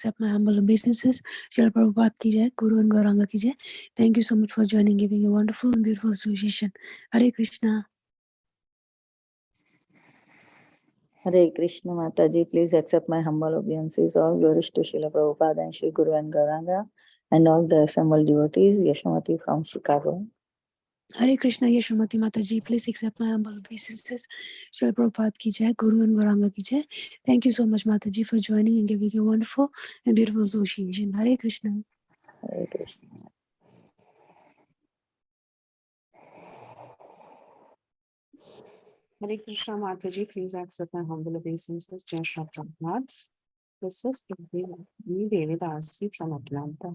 accept my humble obeisances. Srila Prabhupada ki jai, Guru and Gauranga ki jai. Thank you so much for joining, giving a wonderful and beautiful association. Hare Krishna. Hare Krishna Mataji, please accept my humble obeisances. All glories to Srila Prabhupada and Shri Guru and Gauranga and all the assembled devotees. Yashamati from Chicago. Hare Krishna, Yashamati Mataji, please accept my humble obeisances. Srila Prabhupada ki jai, Guru and Gauranga ki jai. Thank you so much, Mataji, for joining and giving a wonderful and beautiful association. Hare Krishna. Hare Krishna. Hare Krishna Mataji, please accept my humble obeisances. Jai Shri Prabhupada. This is Devi Dasi from Atlanta.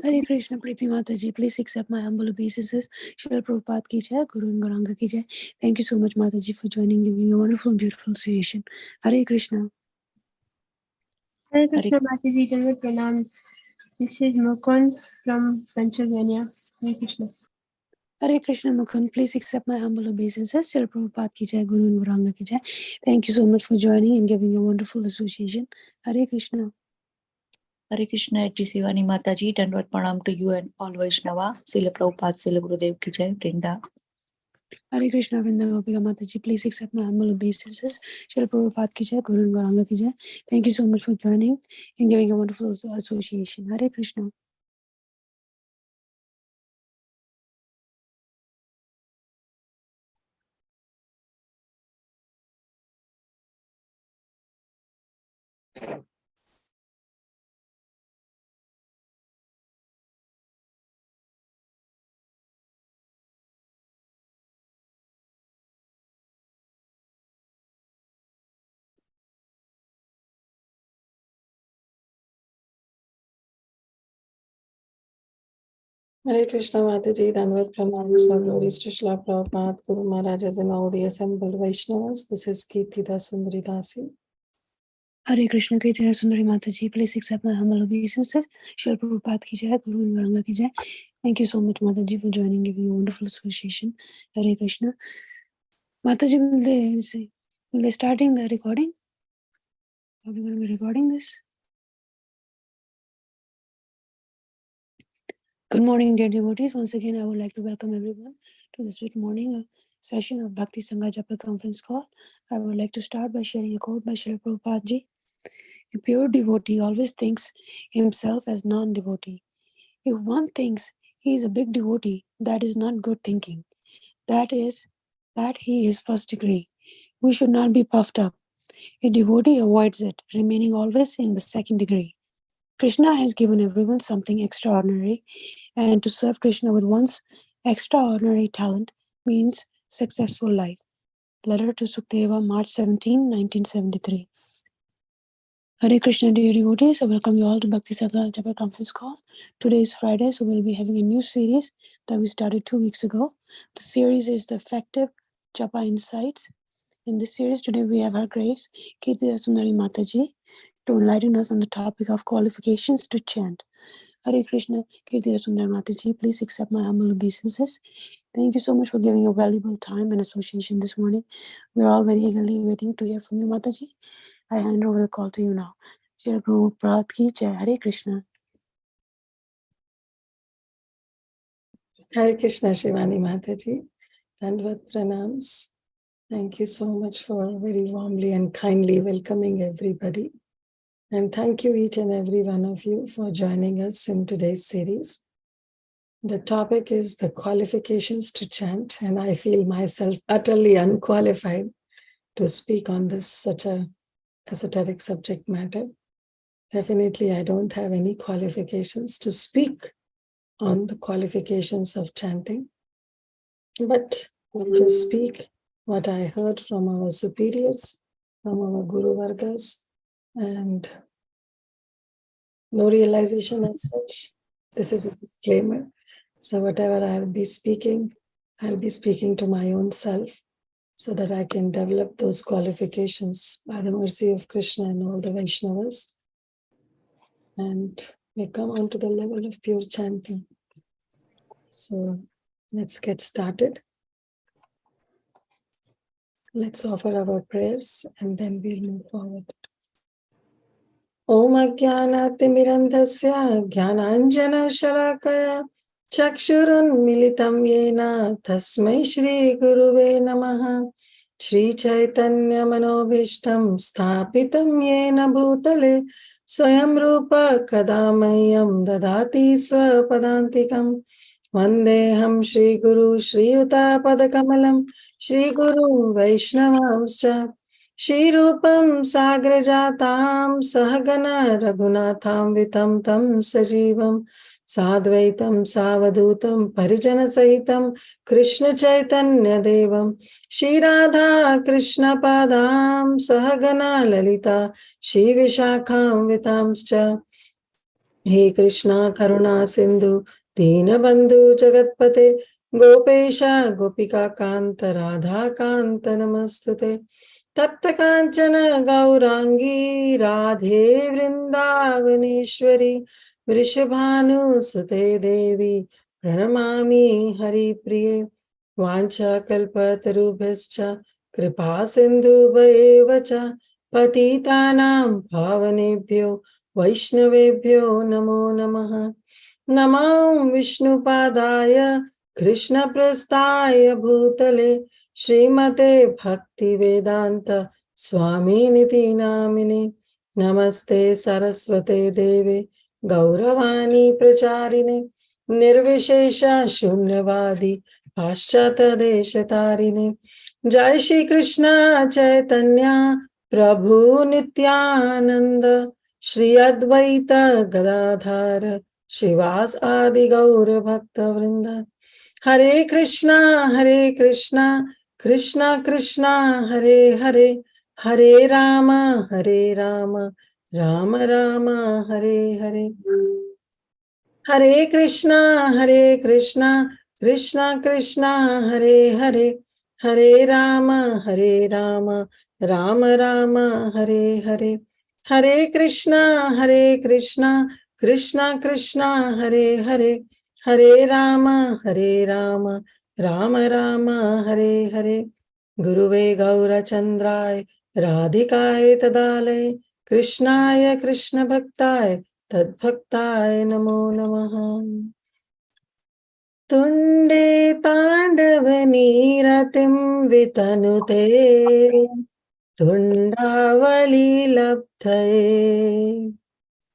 Hare Krishna, Priti Mataji, please accept my humble obeisances. Srila Prabhupada ki jai, Guru and Gauranga ki jai. Thank you so much, Mataji, for joining, giving a wonderful and beautiful association. Hare Krishna. Hare Krishna Mataji, Tanvat Pranam. This is Mukund from Pennsylvania. Hare Krishna. Hare Krishna, Mukund, please accept my humble obeisances. Srila Prabhupada ki jai, Guru and Gauranga ki jai. Thank you so much for joining and giving a wonderful association. Hare Krishna. Hare Krishna, HG Sivani Mataji, Dandavat Pranam to you and all Vaishnava. Srila Prabhupada, Srila Gurudev ki jai, Vrinda. Hare Krishna, Vrinda Gopika Mataji, please accept my humble obeisances. Srila Prabhupada ki jai, Guru and Gauranga ki jai. Thank you so much for joining and giving a wonderful association. Hare Krishna. Hare Krishna Mataji, Dandavat Pranam, all glories to Srila Prabhupada, Guru Maharajas and all the assembled Vaishnavas. This is Kirtida Sundari Dasi. Hare Krishna, Kirtida Sundari Mataji, please accept my humble obeisances. Srila Prabhupada ki jai, Guru and Gauranga ki jai. Thank you so much, Mataji, for joining, giving a wonderful association. Hare Krishna. Mataji, will they starting the recording? Are we going to be recording this? Good morning, dear devotees. Once again, I would like to welcome everyone to this sweet morning session of Bhakti Sangha Japa conference call. I would like to start by sharing a quote by Srila Prabhupada ji. A pure devotee always thinks himself as non-devotee. If one thinks he is a big devotee, that is not good thinking. That he is first degree. We should not be puffed up. A devotee avoids it, remaining always in the second degree. Krishna has given everyone something extraordinary, and to serve Krishna with one's extraordinary talent means successful life. Letter to Sukdeva, March 17, 1973. Hare Krishna, dear devotees, I welcome you all to Bhakti Sangha Japa conference call. Today is Friday, so we'll be having a new series that we started 2 weeks ago. The series is the Effective Japa Insights. In this series, today we have our grace, Kirtida Sundari Mataji, to enlighten us on the topic of qualifications to chant. Hare Krishna, Kirtida Sundari Mataji, please accept my humble obeisances. Thank you so much for giving your valuable time and association this morning. We're all very eagerly waiting to hear from you, Mataji. I hand over the call to you now. Shri Guru Prabhupada ki jai. Hare Krishna. Hare Krishna Shivani Mataji, Dandavat Pranams. Thank you so much for very warmly and kindly welcoming everybody. And thank you each and every one of you for joining us in today's series. The topic is the qualifications to chant, and I feel myself utterly unqualified to speak on this such a esoteric subject matter. Definitely, I don't have any qualifications to speak on the qualifications of chanting, but I'll just speak what I heard from our superiors, from our Guru Vargas, and no realization as such. This is a disclaimer. So whatever I'll be speaking to my own self so that I can develop those qualifications by the mercy of Krishna and all the Vaishnavas, and may come on to the level of pure chanting. So let's get started. Let's offer our prayers and then we'll move forward. ॐ अज्ञानातिमिरन्धस्य ज्ञानाञ्जनशलाकया चक्षुरुन्मिलितं येन तस्मै श्रीगुरुवे नमः। श्रीचैतन्यमनोभीष्टं स्थापितं येन भूतले स्वयं रूप कदा मह्यं ददाति स्वपदान्तिकं। वन्देऽहं श्रीगुरु श्रीयुतापदकमलं श्रीगुरुं वैष्णवांश्च श्रीरूपं साग्रजातां सहगण रघुनाथान्वितं तं सजीवं साद्वैतं सावधूतं परिजनसहितं कृष्णचैतन्यदेवं श्रीराधा कृष्णपादां सहगण ललिता श्रीविशाखान्वितांश्च। हे कृष्णा करुणा सिंधु दीनबंधु जगतपते गोपेश गोपिका कांत राधा कांत नमस्तुते। तप्त कांचन गौरांगी राधे वृंदावनेश्वरी वृषभानुसुते देवी प्रणमामि हरिप्रिये। वाञ्छाकल्पतरुभ्यश्च कृपा सिन्धुभ्येव च पतितानां पावनेभ्यो वैष्णवेभ्यो नमो नमः। नमो विष्णुपादाय कृष्णप्रस्थाय भूतले श्रीमते भक्तिवेदांत स्वामिनिति नामिने। नमस्ते सरस्वते देवे गौरवाणी प्रचारिणे निर्विशेष शून्यवादी पाश्चात्यदेशतारिणे। जय श्री कृष्ण चैतन्य प्रभु नित्यानंद श्री अद्वैत गदाधर श्रीवास आदि गौर भक्त वृंद। हरे कृष्णा कृष्णा कृष्णा हरे हरे, हरे राम राम राम हरे हरे। हरे कृष्णा कृष्णा कृष्णा हरे हरे, हरे राम राम राम हरे हरे। हरे कृष्णा कृष्णा कृष्णा हरे हरे, हरे राम राम राम हरे हरे। गुरुवे गौरचंद्राय राधिकाय तदालय कृष्णाय कृष्ण भक्ताय तद्भक्ताय नमो नमः। तुंडे तांडव नीरतिं वितनुते तुंडावली लब्धये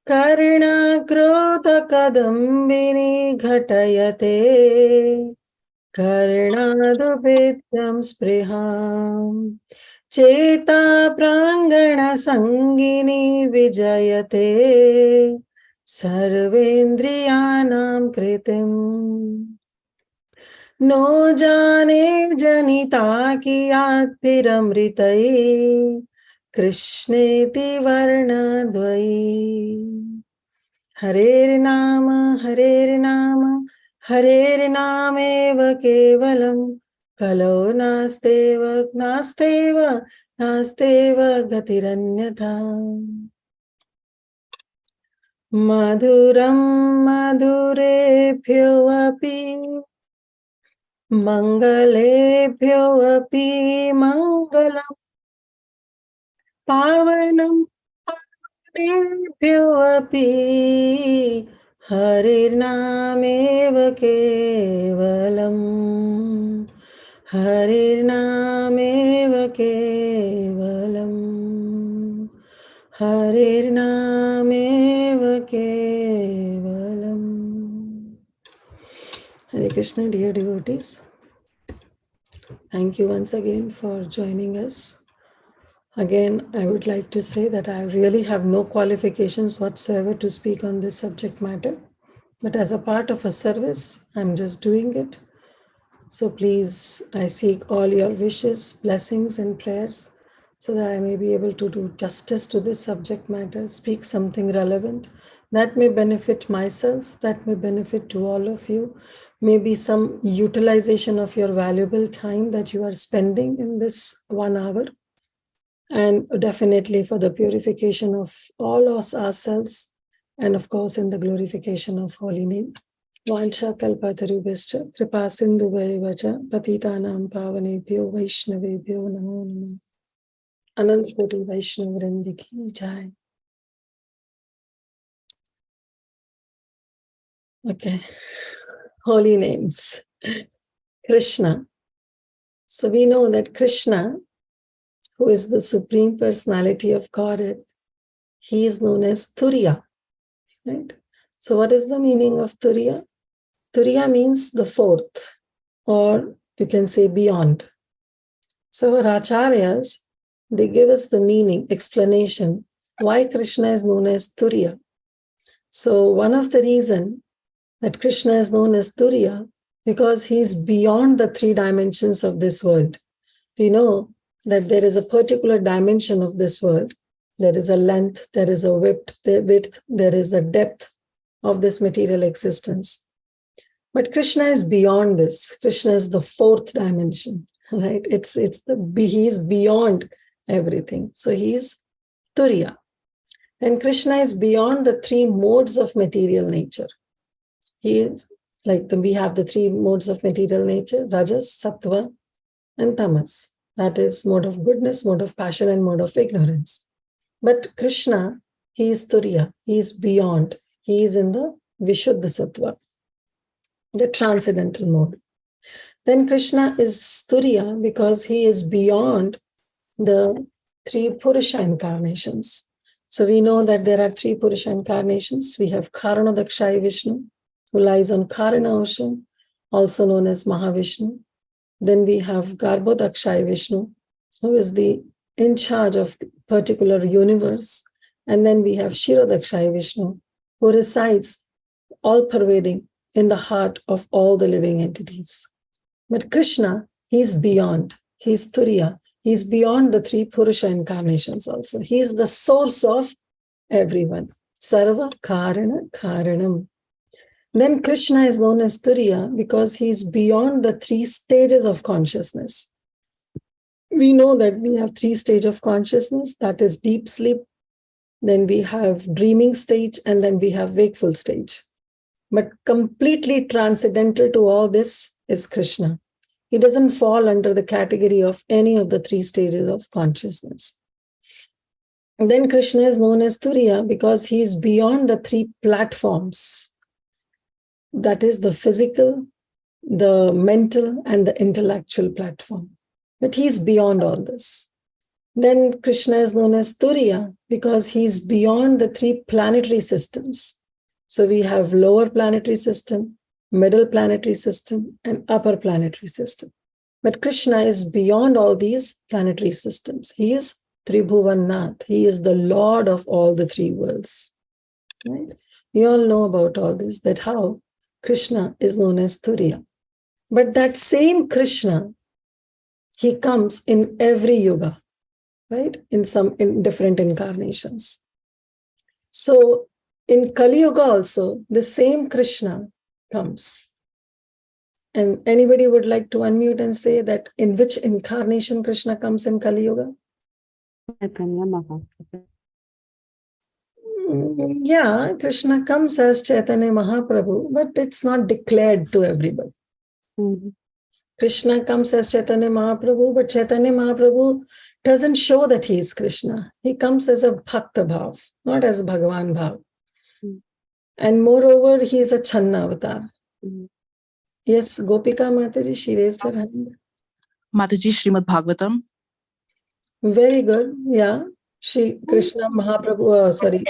कर्ण क्रोध कदम्बिनी घटयते कर्णादुभेद्यं स्पृहाम् चेता प्रांगण संगिनी विजयते सर्वेन्द्रियाणां कृतिम्। नो जाने जनिता कियात्भिरमृतैः कृष्णेति वर्णद्वयी। हरेर्नाम हरेर्नामेव केवलं कलो नास्तेव गतिरन्यथा। मधुरं मधुरेभ्योऽपि मङ्गलेभ्योऽपि मङ्गलम् पावनं पावनेभ्योऽपि हरिर्नामेव केवलम्, हरिर्नामेव केवलम्, हरिर्नामेव केवलम्। Hare Krishna, dear devotees. Thank you once again for joining us. Again, I would like to say that I really have no qualifications whatsoever to speak on this subject matter. But as a part of a service, I'm just doing it. So please, I seek all your wishes, blessings, and prayers so that I may be able to do justice to this subject matter, speak something relevant that may benefit myself, that may benefit to all of you, maybe some utilization of your valuable time that you are spending in this 1 hour. And definitely for the purification of all us ourselves, and of course in the glorification of holy name. Vancha kalpatarubhascha kripa sindhubhaiva cha patitanam pavanebhyo vaishnavebhyo namo namo. Anant Koti Vaishnav Vrindi ki jai. Okay. Holy names. Krishna. So we know that Krishna, who is the Supreme Personality of Godhead, he is known as Turiya. Right? So what is the meaning of Turiya? Turiya means the fourth, or you can say beyond. So our acharyas, they give us the meaning, explanation, why Krishna is known as Turiya. So one of the reasons that Krishna is known as Turiya, because he is beyond the three dimensions of this world. We know that there is a particular dimension of this world. There is a length, there is a width, there is a depth of this material existence. But Krishna is beyond this. Krishna is the fourth dimension, right? He is beyond everything. So he is Turiya. And Krishna is beyond the three modes of material nature. He is we have the three modes of material nature: Rajas, Sattva, and Tamas. That is mode of goodness, mode of passion, and mode of ignorance. But Krishna, he is Turiya. He is beyond. He is in the Vishuddha Sattva, the transcendental mode. Then Krishna is Turiya because he is beyond the three Purusha incarnations. So we know that there are three Purusha incarnations. We have Karanodakshaya Vishnu, who lies on Karana ocean, also known as Mahavishnu. Then we have Garbhodakshaya Vishnu, who is in charge of the particular universe. And then we have Shirodakshaya Vishnu, who resides all pervading in the heart of all the living entities. But Krishna, he is beyond. He is Turiya. He is beyond the three Purusha incarnations also. He is the source of everyone. Sarva Karana Karanam. Then Krishna is known as Turiya because he is beyond the three stages of consciousness. We know that we have three stages of consciousness, that is deep sleep, then we have dreaming stage, and then we have wakeful stage. But completely transcendental to all this is Krishna. He doesn't fall under the category of any of the three stages of consciousness. And then Krishna is known as Turiya because he is beyond the three platforms. That is the physical, the mental, and the intellectual platform. But he is beyond all this. Then Krishna is known as Turiya because he is beyond the three planetary systems. So we have lower planetary system, middle planetary system, and upper planetary system. But Krishna is beyond all these planetary systems. He is Tribhuvannath. He is the Lord of all the three worlds. Right? We all know about all this, that how Krishna is known as Turiya. But that same Krishna, he comes in every yuga, right? In different incarnations. So in Kali Yuga also, the same Krishna comes. And anybody would like to unmute and say that in which incarnation Krishna comes in Kali Yuga? Yeah, Krishna comes as Chaitanya Mahaprabhu, but it's not declared to everybody. Mhm. Krishna comes as Chaitanya Mahaprabhu, but Chaitanya Mahaprabhu doesn't show that he is Krishna. He comes as a Bhakta Bhav, not as Bhagavan Bhav. Mm. And moreover, he is a Channa avatar. Mhm. Yes, Gopika Mataji, she raised her hand. Mataji, Srimad Bhagavatam. Very good. Yeah. Krishna Mahaprabhu,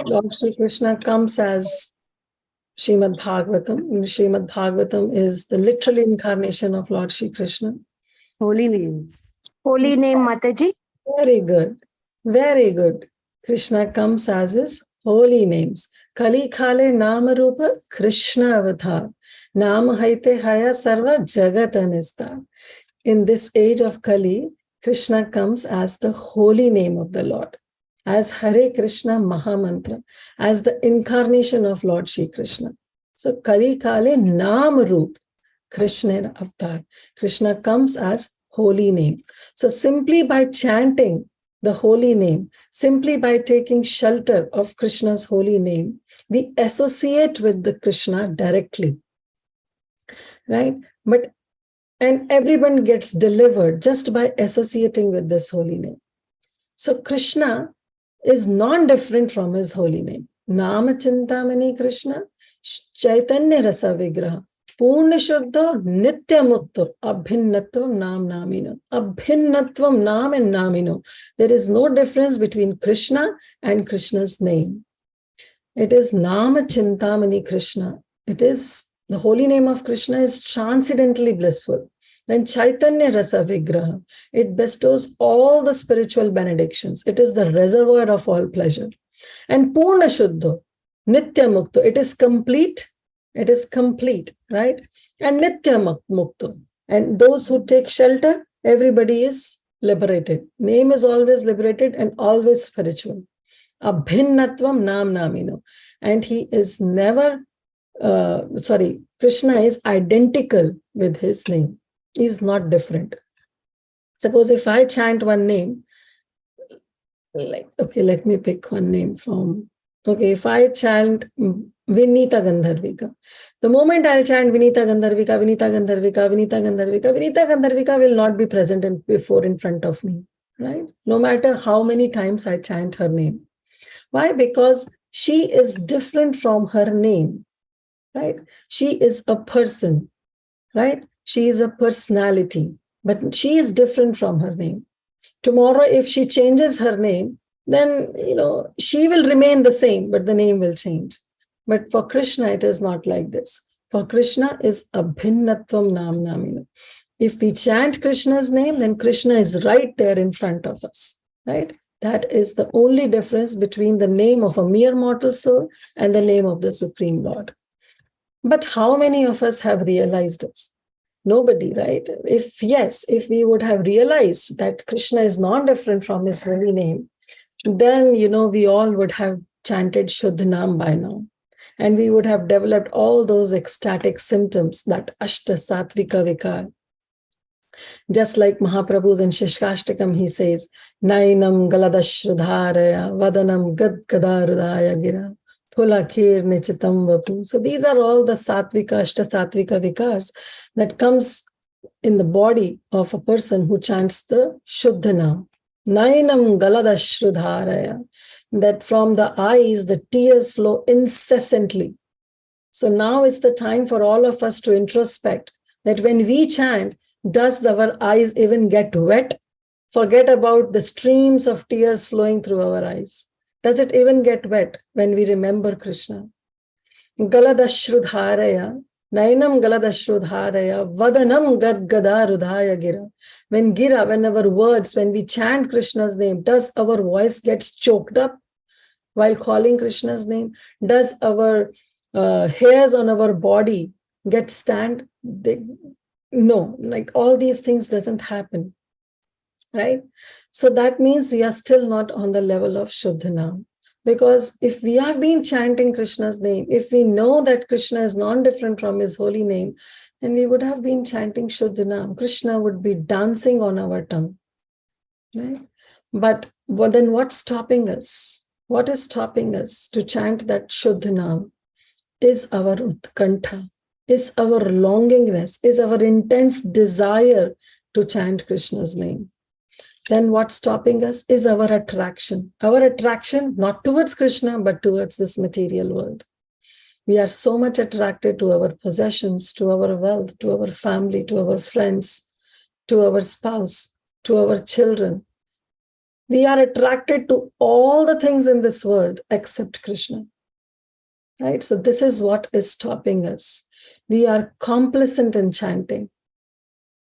Lord Shri Krishna comes as Srimad Bhagavatam. Srimad Bhagavatam is the literal incarnation of Lord Shri Krishna. Holy names. Holy name, Mataji. Very good. Very good. Krishna comes as his holy names. Kali Khale Nama Rupa Krishna Avatar. Nama Haite Haya Sarva Jagat Anistar. In this age of Kali, Krishna comes as the holy name of the Lord, as Hare Krishna Mahamantra, as the incarnation of Lord Shri Krishna. So Kali Kale Nam Roop Krishna Avatar. Krishna comes as holy name. So simply by chanting the holy name, simply by taking shelter of Krishna's holy name, we associate with the Krishna directly. Right? And everyone gets delivered just by associating with this holy name. So Krishna is non-different from his holy name. Nama Chintamani Krishna, Chaitanya Rasa Vigraha. Purna Shuddha Nitya Mukta Abhinnatvam Nam Namino. Abhinnatvam Nam and Namino. There is no difference between Krishna and Krishna's name. It is Nama Chintamani Krishna. It is the holy name of Krishna is transcendently blissful. Then Chaitanya Rasa Vigraha. It bestows all the spiritual benedictions. It is the reservoir of all pleasure. And Purna Shuddha Nitya Mukta. It is complete. It is complete, right? And Nitya Mukta. And those who take shelter, everybody is liberated. Name is always liberated and always spiritual. Abhinnatvam Nam Namino. And he is never, Krishna is identical with his name. He is not different. Suppose if I chant one name, let me pick one name from, if I chant Vinita Gandharvika, the moment I'll chant Vinita Gandharvika, Vinita Gandharvika, Vinita Gandharvika, Vinita Gandharvika will not be present in front of me, right? No matter how many times I chant her name. Why? Because she is different from her name, right? She is a person, right? She is a personality, but she is different from her name. Tomorrow, if she changes her name, then, she will remain the same, but the name will change. But for Krishna, it is not like this. For Krishna is Abhinnatvam Nam Namino. If we chant Krishna's name, then Krishna is right there in front of us, right? That is the only difference between the name of a mere mortal soul and the name of the Supreme Lord. But how many of us have realized this? Nobody, right? If we would have realized that Krishna is not different from his holy name, then, we all would have chanted Shuddha Nam by now. And we would have developed all those ecstatic symptoms, that Ashta Satvika Vikar. Just like Mahaprabhu's in Shishkashtakam, he says, Nainam Galadashrudharaya, Vadanam Gadgadarudaya Gira, Phulakir Nichitam Vapu. So these are all the Satvika, Ashta Satvika Vikars that comes in the body of a person who chants the Shuddha Nam. Nainam Galadashrudharaya, that from the eyes the tears flow incessantly. So now it's the time for all of us to introspect that when we chant, does our eyes even get wet? Forget about the streams of tears flowing through our eyes. Does it even get wet when we remember Krishna? Galadashrudharaya, Nainam Galadashrudharaya, Vadanam Gadgadarudhaya Gira. When we chant Krishna's name, does our voice gets choked up while calling Krishna's name? Does our hairs on our body get stand? No, like all these things doesn't happen, right? So that means we are still not on the level of Shuddha Nam. Because if we have been chanting Krishna's name, if we know that Krishna is non-different from his holy name, then we would have been chanting Shuddha Nam. Krishna would be dancing on our tongue, right? But then what's stopping us? What is stopping us to chant that Shuddha Nam is our utkantha, is our longingness, is our intense desire to chant Krishna's name. Then what's stopping us is our attraction. Our attraction not towards Krishna, but towards this material world. We are so much attracted to our possessions, to our wealth, to our family, to our friends, to our spouse, to our children. We are attracted to all the things in this world except Krishna. Right? So this is what is stopping us. We are complacent in chanting.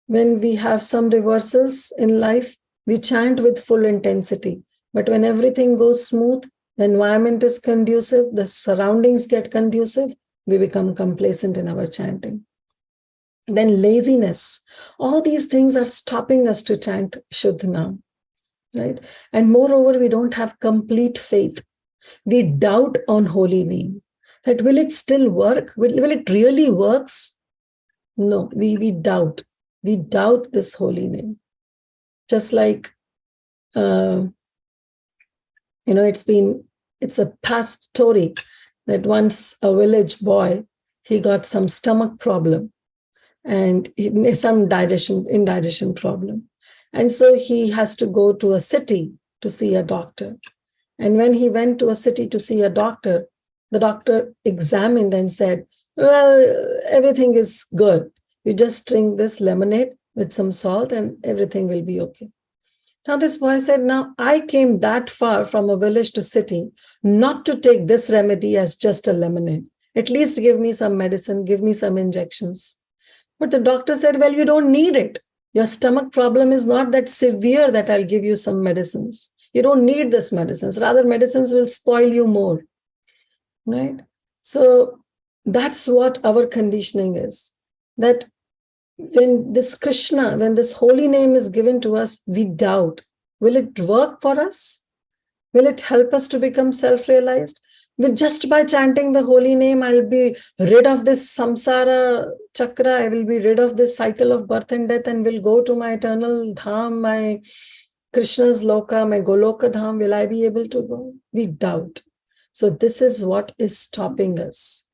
When we have some reversals in life, we chant with full intensity. But when everything goes smooth, the environment is conducive, the surroundings get conducive, we become complacent in our chanting. Then laziness, all these things are stopping us to chant Shuddha Nam, right? And moreover, we don't have complete faith. We doubt on holy name. That will it still work? Will it really works? No, we doubt. We doubt this holy name. Just like, it's a past story that once a village boy, he got some stomach problem and some indigestion problem. And so he has to go to a city to see a doctor. And when he went to a city to see a doctor, The doctor examined and said, well, everything is good. You just drink this lemonade with some salt and everything will be okay. Now this boy said, now I came that far from a village to city not to take this remedy as just a lemonade. At least give me some medicine, give me some injections. But the doctor said, well, you don't need it. Your stomach problem is not that severe that I'll give you some medicines. You don't need this medicines. Rather, medicines will spoil you more. Right? So that's what our conditioning is. That when this Krishna, when this holy name is given to us, we doubt, will it work for us? Will it help us to become self-realized? Will just by chanting the holy name, I'll be rid of this samsara chakra, I will be rid of this cycle of birth and death and will go to my eternal dham, my Krishna's loka, my Goloka dham, will I be able to go? We doubt. So this is what is stopping us.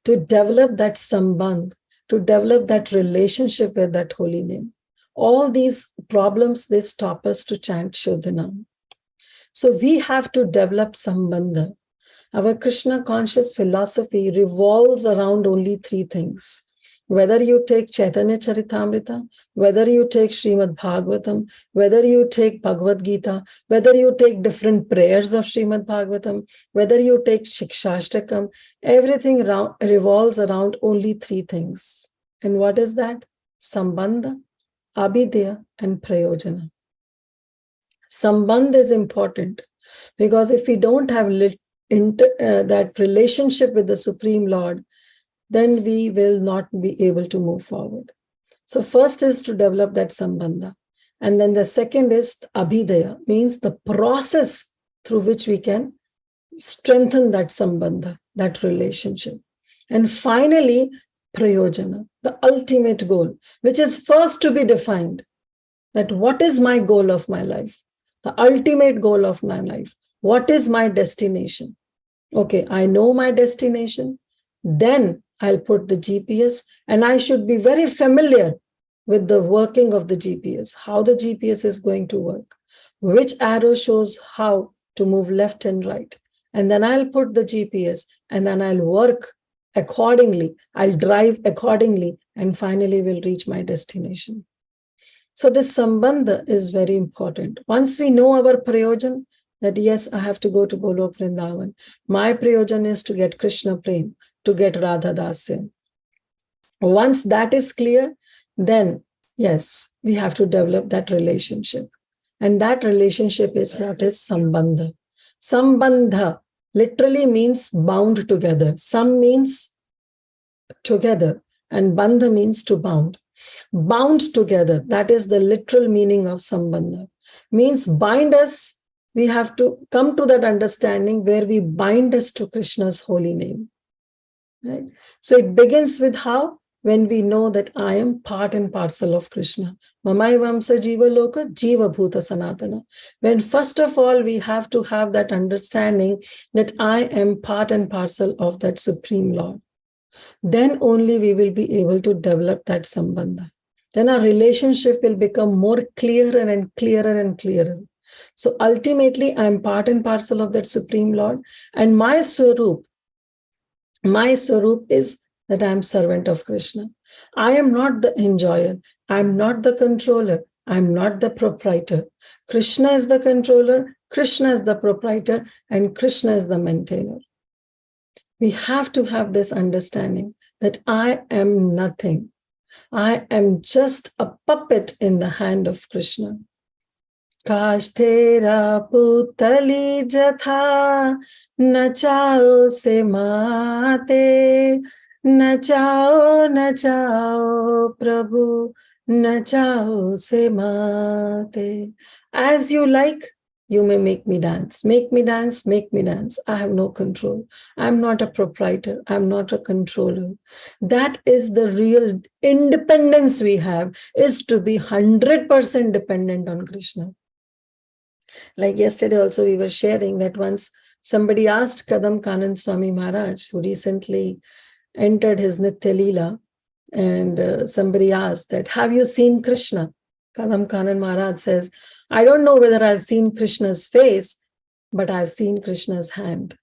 To develop that sambandh, to develop that relationship with that holy name. All these problems, they stop us to chant Shodhanam. So we have to develop sambandha. Our Krishna conscious philosophy revolves around only three things. Whether you take Chaitanya Charitamrita, whether you take Srimad Bhagavatam, whether you take Bhagavad Gita, whether you take different prayers of Srimad Bhagavatam, whether you take Shikshashtakam, everything revolves around only three things. And what is that? Sambandha, Abhidya, and Prayojana. Sambandha is important because if we don't have that relationship with the Supreme Lord, then we will not be able to move forward. So first is to develop that sambandha. And then the second is abhidaya, means the process through which we can strengthen that sambandha, that relationship. And finally, prayojana, the ultimate goal, which is first to be defined. That what is my goal of my life? The ultimate goal of my life. What is my destination? Okay, I know my destination. Then I'll put the GPS and I should be very familiar with the working of the GPS, how the GPS is going to work, which arrow shows how to move left and right. And then I'll put the GPS and then I'll work accordingly. I'll drive accordingly and finally will reach my destination. So this sambandha is very important. Once we know our prayojan, that yes, I have to go to Golok Vrindavan. My prayojan is to get Krishna Prem, to get Radha Dasya. Once that is clear, then yes, we have to develop that relationship. And that relationship is what is sambandha. Sambandha literally means bound together. Sam means together and bandha means to bound. Bound together, that is the literal meaning of sambandha. Means bind us, we have to come to that understanding where we bind us to Krishna's holy name. Right? So it begins with how? When we know that I am part and parcel of Krishna. Mamai Vamsa Jiva Loka, Jiva Bhuta Sanatana. When first of all, we have to have that understanding that I am part and parcel of that Supreme Lord. Then only we will be able to develop that sambandha. Then our relationship will become more clearer and clearer and clearer. So ultimately, I am part and parcel of that Supreme Lord. And my swarup is that I am servant of Krishna. I am not the enjoyer. I am not the controller. I am not the proprietor. Krishna is the controller. Krishna is the proprietor. And Krishna is the maintainer. We have to have this understanding that I am nothing. I am just a puppet in the hand of Krishna. Kash tera putali jatha nachao se mate nachao Prabhu nachao se mate. As you like, you may make me dance. Make me dance, make me dance. I have no control. I'm not a proprietor. I'm not a controller. That is the real independence we have, is to be 100% dependent on Krishna. Like yesterday also we were sharing that once somebody asked Kadam Kanan Swami Maharaj, who recently entered his Nitya Leela, and somebody asked that, have you seen Krishna? Kadam Kanan Maharaj says, I don't know whether I've seen Krishna's face, but I've seen Krishna's hand.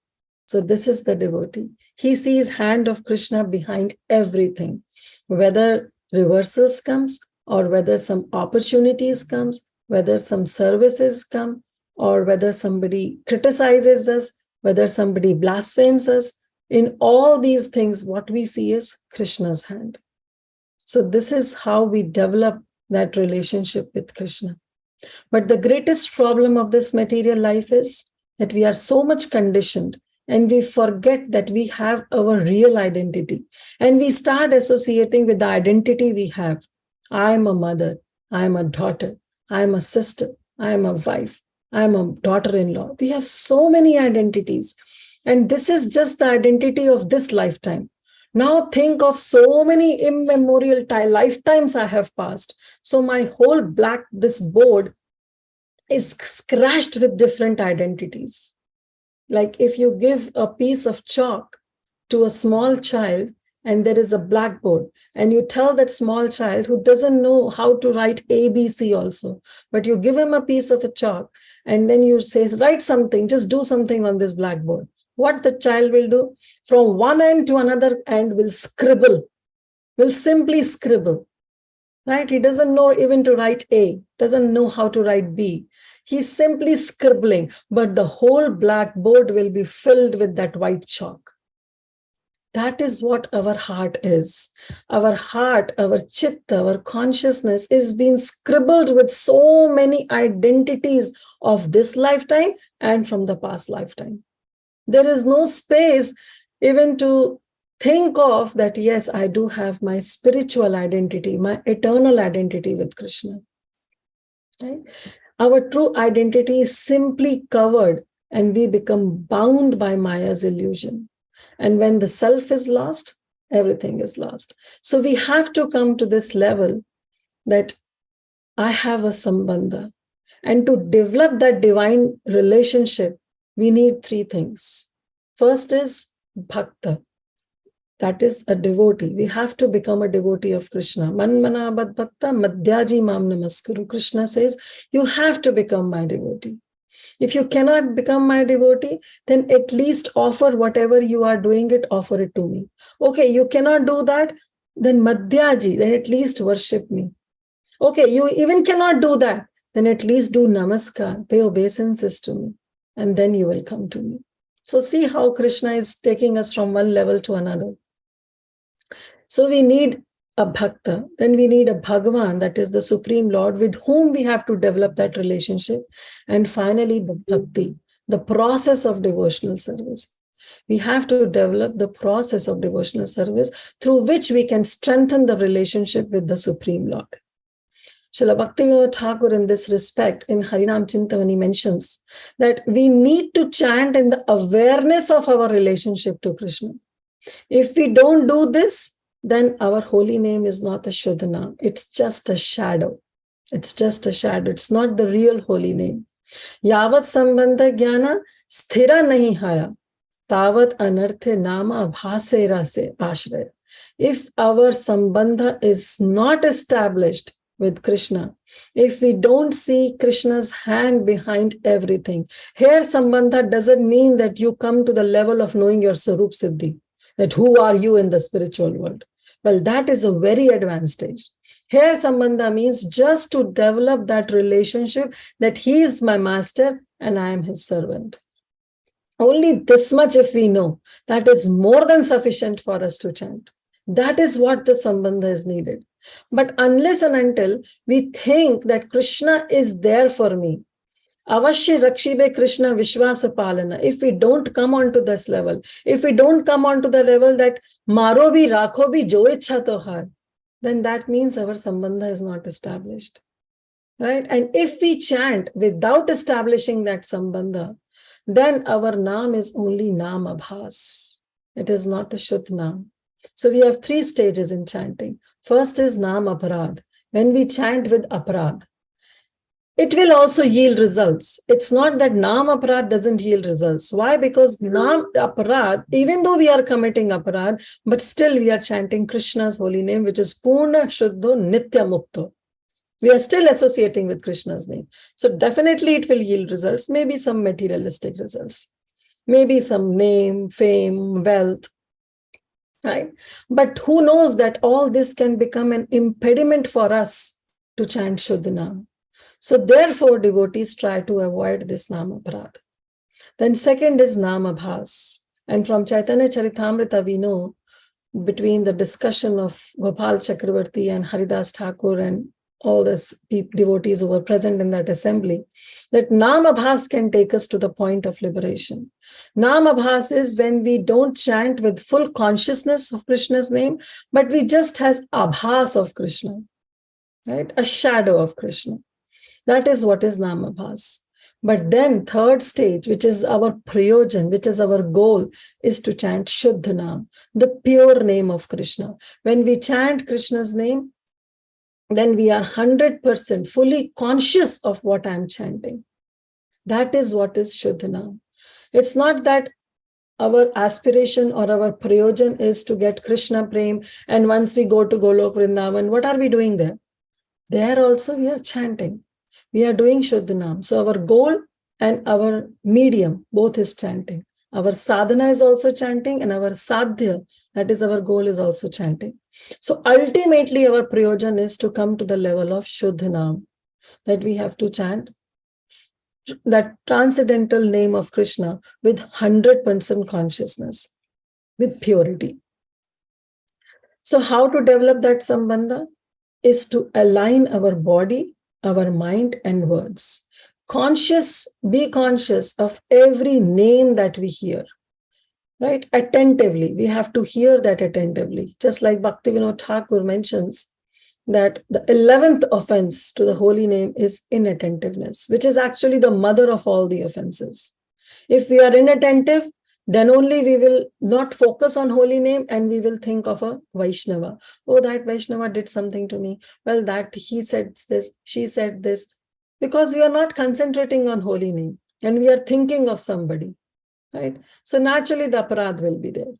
So this is the devotee. He sees hand of Krishna behind everything, whether reversals comes or whether some opportunities comes, whether some services come, or whether somebody criticizes us, whether somebody blasphemes us. In all these things, what we see is Krishna's hand. So this is how we develop that relationship with Krishna. But the greatest problem of this material life is that we are so much conditioned and we forget that we have our real identity. And we start associating with the identity we have. I am a mother, I am a daughter, I am a sister, I am a wife, I am a daughter-in-law. We have so many identities. And this is just the identity of this lifetime. Now think of so many immemorial lifetimes I have passed. So my whole this board is scratched with different identities. Like if you give a piece of chalk to a small child and there is a blackboard and you tell that small child who doesn't know how to write ABC also, but you give him a piece of a chalk and then you say, write something, just do something on this blackboard. What the child will do? From one end to another end will scribble, will simply scribble, right? He doesn't know even to write A, doesn't know how to write B. He's simply scribbling, but the whole blackboard will be filled with that white chalk. That is what our heart is. Our heart, our chitta, our consciousness is being scribbled with so many identities of this lifetime and from the past lifetime. There is no space even to think of that, yes, I do have my spiritual identity, my eternal identity with Krishna. Right? Our true identity is simply covered and we become bound by Maya's illusion. And when the self is lost, everything is lost. So we have to come to this level that I have a sambandha. And to develop that divine relationship, we need three things. First is bhakta. That is a devotee. We have to become a devotee of Krishna. Manmana bad bhakta madhyaji mam namaskuru. Krishna says, you have to become my devotee. If you cannot become my devotee, then at least offer whatever you are doing it, offer it to me. Okay, you cannot do that, then madhyaji, then at least worship me. Okay, you even cannot do that, then at least do namaskar, pay obeisances to me, and then you will come to me. So see how Krishna is taking us from one level to another. So we need a bhakta, then we need a Bhagavan, that is the Supreme Lord, with whom we have to develop that relationship. And finally, the bhakti, the process of devotional service. We have to develop the process of devotional service through which we can strengthen the relationship with the Supreme Lord. Srila Bhaktivinoda Thakur, in this respect, in Harinam Chintamani, mentions that we need to chant in the awareness of our relationship to Krishna. If we don't do this, then our holy name is not a Shuddha. It's just a shadow. It's just a shadow. It's not the real holy name. Yavat sambandha jnana sthira nahi haya, tavat anarthe nama bhasera se ashraya. If our sambandha is not established with Krishna, if we don't see Krishna's hand behind everything, here sambandha doesn't mean that you come to the level of knowing your Sarup Siddhi, that who are you in the spiritual world. Well, that is a very advanced stage. Here sambandha means just to develop that relationship that he is my master and I am his servant. Only this much if we know, that is more than sufficient for us to chant. That is what the sambandha is needed. But unless and until we think that Krishna is there for me, avashya rakshibe Krishna vishwasa palana, if we don't come on to this level, if we don't come on to the level that maro bhi rakho bhi jo ichha to har, then that means our sambandha is not established. Right? And if we chant without establishing that sambandha, then our naam is only naam abhas. It is not a Shuddha naam. So we have three stages in chanting. First is naam aparad. When we chant with aparad, it will also yield results. It's not that naam aparad doesn't yield results. Why? Because naam aparad, even though we are committing aparad, but still we are chanting Krishna's holy name, which is Purna Shuddho Nitya Mukto. We are still associating with Krishna's name. So definitely it will yield results, maybe some materialistic results. maybe some name, fame, wealth, right? But who knows that all this can become an impediment for us to chant Shuddha Nam. So therefore, devotees try to avoid this Nama Aparadha. Then second is Namabhas. And from Chaitanya Charitamrita, we know between the discussion of Gopal Chakravarti and Haridas Thakur and all the devotees who were present in that assembly, that Namabhas can take us to the point of liberation. Namabhas is when we don't chant with full consciousness of Krishna's name, but we just has abhas of Krishna, right? A shadow of Krishna. That is what is Namabhas. But then third stage, which is our prayojan, which is our goal, is to chant Shuddha Nam, the pure name of Krishna. When we chant Krishna's name, then we are 100% fully conscious of what I'm chanting. That is what is Shuddha Nam. It's not that our aspiration or our prayojan is to get Krishna Prem, and once we go to Golok Vrindavan, what are we doing there? There also we are chanting. We are doing Shuddha Nam. So our goal and our medium, both is chanting. Our sadhana is also chanting, and our sadhya, that is our goal, is also chanting. So ultimately our prayojan is to come to the level of Shuddha Nam, that we have to chant that transcendental name of Krishna with 100% consciousness, with purity. So how to develop that sambandha is to align our body, our mind and words. Be conscious of every name that we hear, right? Attentively, we have to hear that attentively. Just like Bhaktivinoda Thakur mentions that the 11th offense to the holy name is inattentiveness, which is actually the mother of all the offenses. If we are inattentive, then only we will not focus on holy name and we will think of a Vaishnava. Oh, that Vaishnava did something to me. Well, that he said this, she said this, because we are not concentrating on holy name and we are thinking of somebody, right? So naturally the aparadh will be there.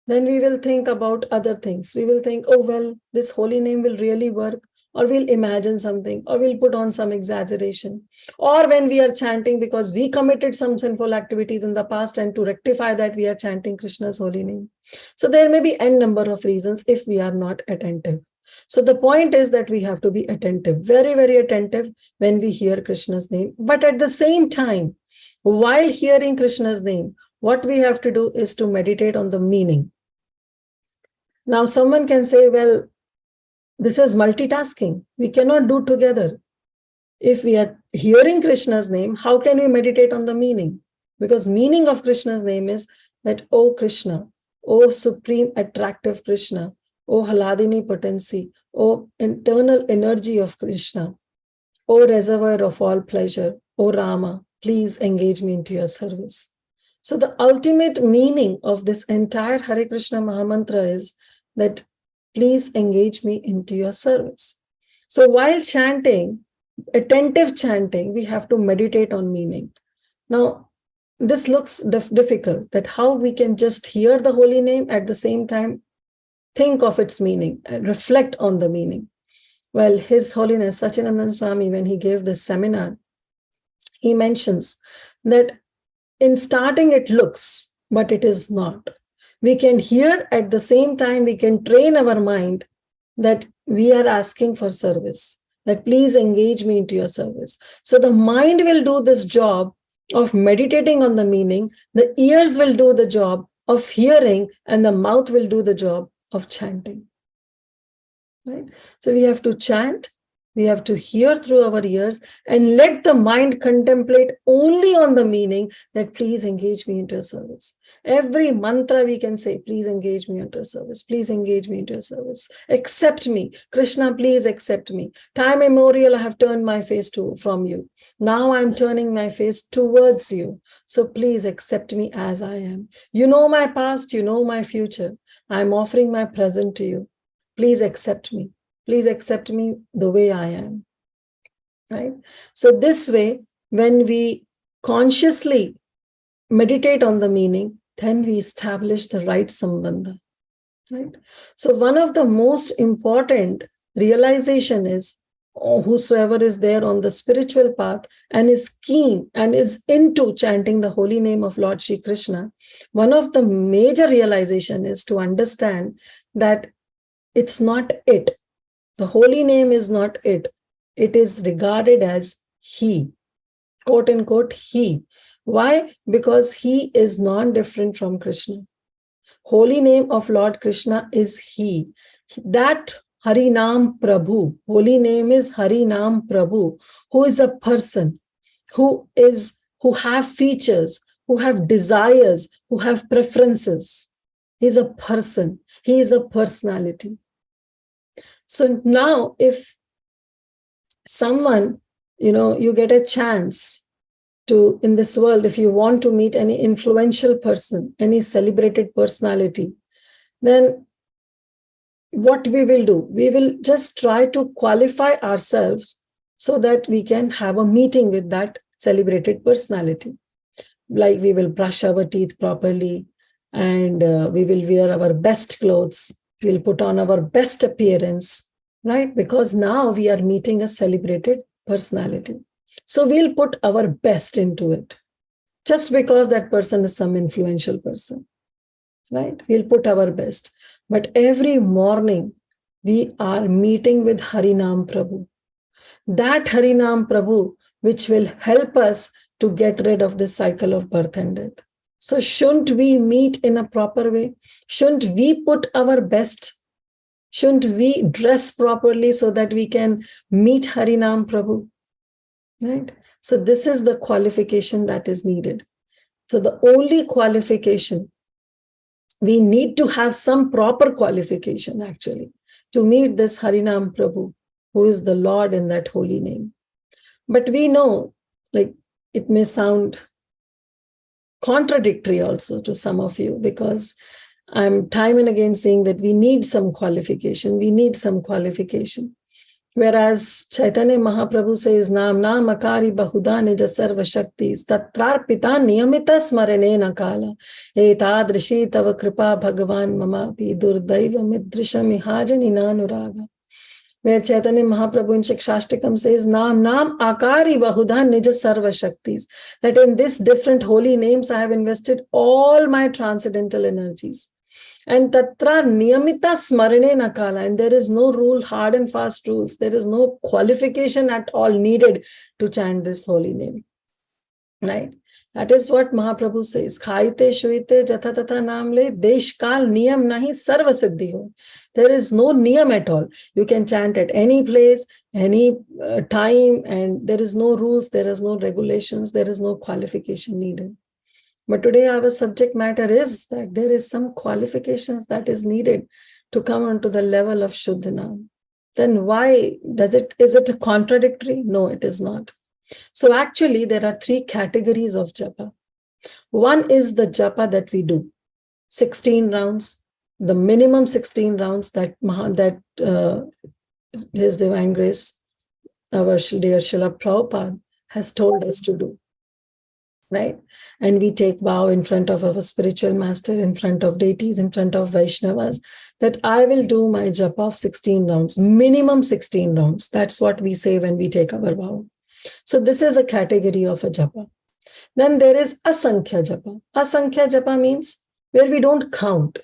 Then we will think about other things. We will think, oh, well, this holy name will really work, or we'll imagine something, or we'll put on some exaggeration. Or when we are chanting because we committed some sinful activities in the past, and to rectify that, we are chanting Krishna's holy name. So there may be n number of reasons if we are not attentive. So the point is that we have to be attentive, very, very attentive when we hear Krishna's name. But at the same time, while hearing Krishna's name, what we have to do is to meditate on the meaning. Now, someone can say, well, this is multitasking. We cannot do together. If we are hearing Krishna's name, how can we meditate on the meaning? Because meaning of Krishna's name is that, oh Krishna, oh supreme attractive Krishna, oh Haladini potency, oh internal energy of Krishna, oh reservoir of all pleasure, oh Rama, please engage me into your service. So the ultimate meaning of this entire Hare Krishna Mahamantra is that please engage me into your service. So while chanting, attentive chanting, we have to meditate on meaning. Now, this looks difficult, that how we can just hear the holy name at the same time think of its meaning and reflect on the meaning. Well, His Holiness Sachinandan Swami, when he gave this seminar, he mentions that in starting it looks, but it is not. We can hear at the same time, we can train our mind that we are asking for service, that please engage me into your service. So the mind will do this job of meditating on the meaning, the ears will do the job of hearing, and the mouth will do the job of chanting. Right? So we have to chant, we have to hear through our ears, and let the mind contemplate only on the meaning, that please engage me into your service. Every mantra we can say, please engage me into your service, please engage me into your service. Accept me. Krishna, please accept me. Time immemorial, I have turned my face from you. Now I'm turning my face towards you. So please accept me as I am. You know my past, you know my future. I'm offering my present to you. Please accept me. Please accept me the way I am. Right? So this way, when we consciously meditate on the meaning, then we establish the right sambandha. Right? So one of the most important realization is, whosoever is there on the spiritual path and is keen and is into chanting the holy name of Lord Shri Krishna, one of the major realization is to understand that it's not it. The holy name is not it. It is regarded as he, quote unquote, he. Why? Because he is non-different from Krishna. Holy name of Lord Krishna is he. That Harinam Prabhu, holy name is Harinam Prabhu, who is a person, who have features, who have desires, who have preferences. He is a person. He is a personality. So now if someone, you get a chance to, in this world, if you want to meet any influential person, any celebrated personality, then what we will do? We will just try to qualify ourselves so that we can have a meeting with that celebrated personality. Like we will brush our teeth properly, and we will wear our best clothes. We'll put on our best appearance, right? Because now we are meeting a celebrated personality. So we'll put our best into it, just because that person is some influential person, right? We'll put our best. But every morning we are meeting with Harinam Prabhu. That Harinam Prabhu, which will help us to get rid of this cycle of birth and death. So shouldn't we meet in a proper way? Shouldn't we put our best? Shouldn't we dress properly so that we can meet Harinam Prabhu? Right? So this is the qualification that is needed. So the only qualification, we need to have some proper qualification actually to meet this Harinam Prabhu, who is the Lord in that holy name. But we know, like, it may sound contradictory also to some of you, because I'm time and again saying that we need some qualification. We need some qualification. Whereas Chaitanya Mahaprabhu says, Nam Akari Bahuda Nija Sarva Shaktis, Tatrar Pita Niyamita Smarane Nakala, Etadrishi Tava Kripa Bhagavan Mama Pi Durdaiva Midrisha Mihajani Nanuraga. Where Chaitanya Mahaprabhu in Shikshashtakam says, Nam Akari Bahuda Nija Sarva Shaktis, that in this different holy names I have invested all my transcendental energies. And tatra niyamita smarane nakala, and there is no rule, hard and fast rules. There is no qualification at all needed to chant this holy name. Right? That is what Mahaprabhu says. Khaite shuite jatha tatha namle desh kal niyam nahi sarva siddhi ho. There is no niyam at all. You can chant at any place, any time, and there is no rules, there is no regulations, there is no qualification needed. But today our subject matter is that there is some qualifications that is needed to come onto the level of Shuddhanam. Then why is it contradictory? No, it is not. So actually there are three categories of japa. One is the japa that we do, 16 rounds, the minimum 16 rounds that His Divine Grace, our dear Srila Prabhupada, has told us to do. Right? And we take vow in front of our spiritual master, in front of deities, in front of Vaishnavas, that I will do my japa of 16 rounds, minimum 16 rounds. That's what we say when we take our vow. So this is a category of a japa. Then there is asankhya japa. Asankhya japa means where we don't count.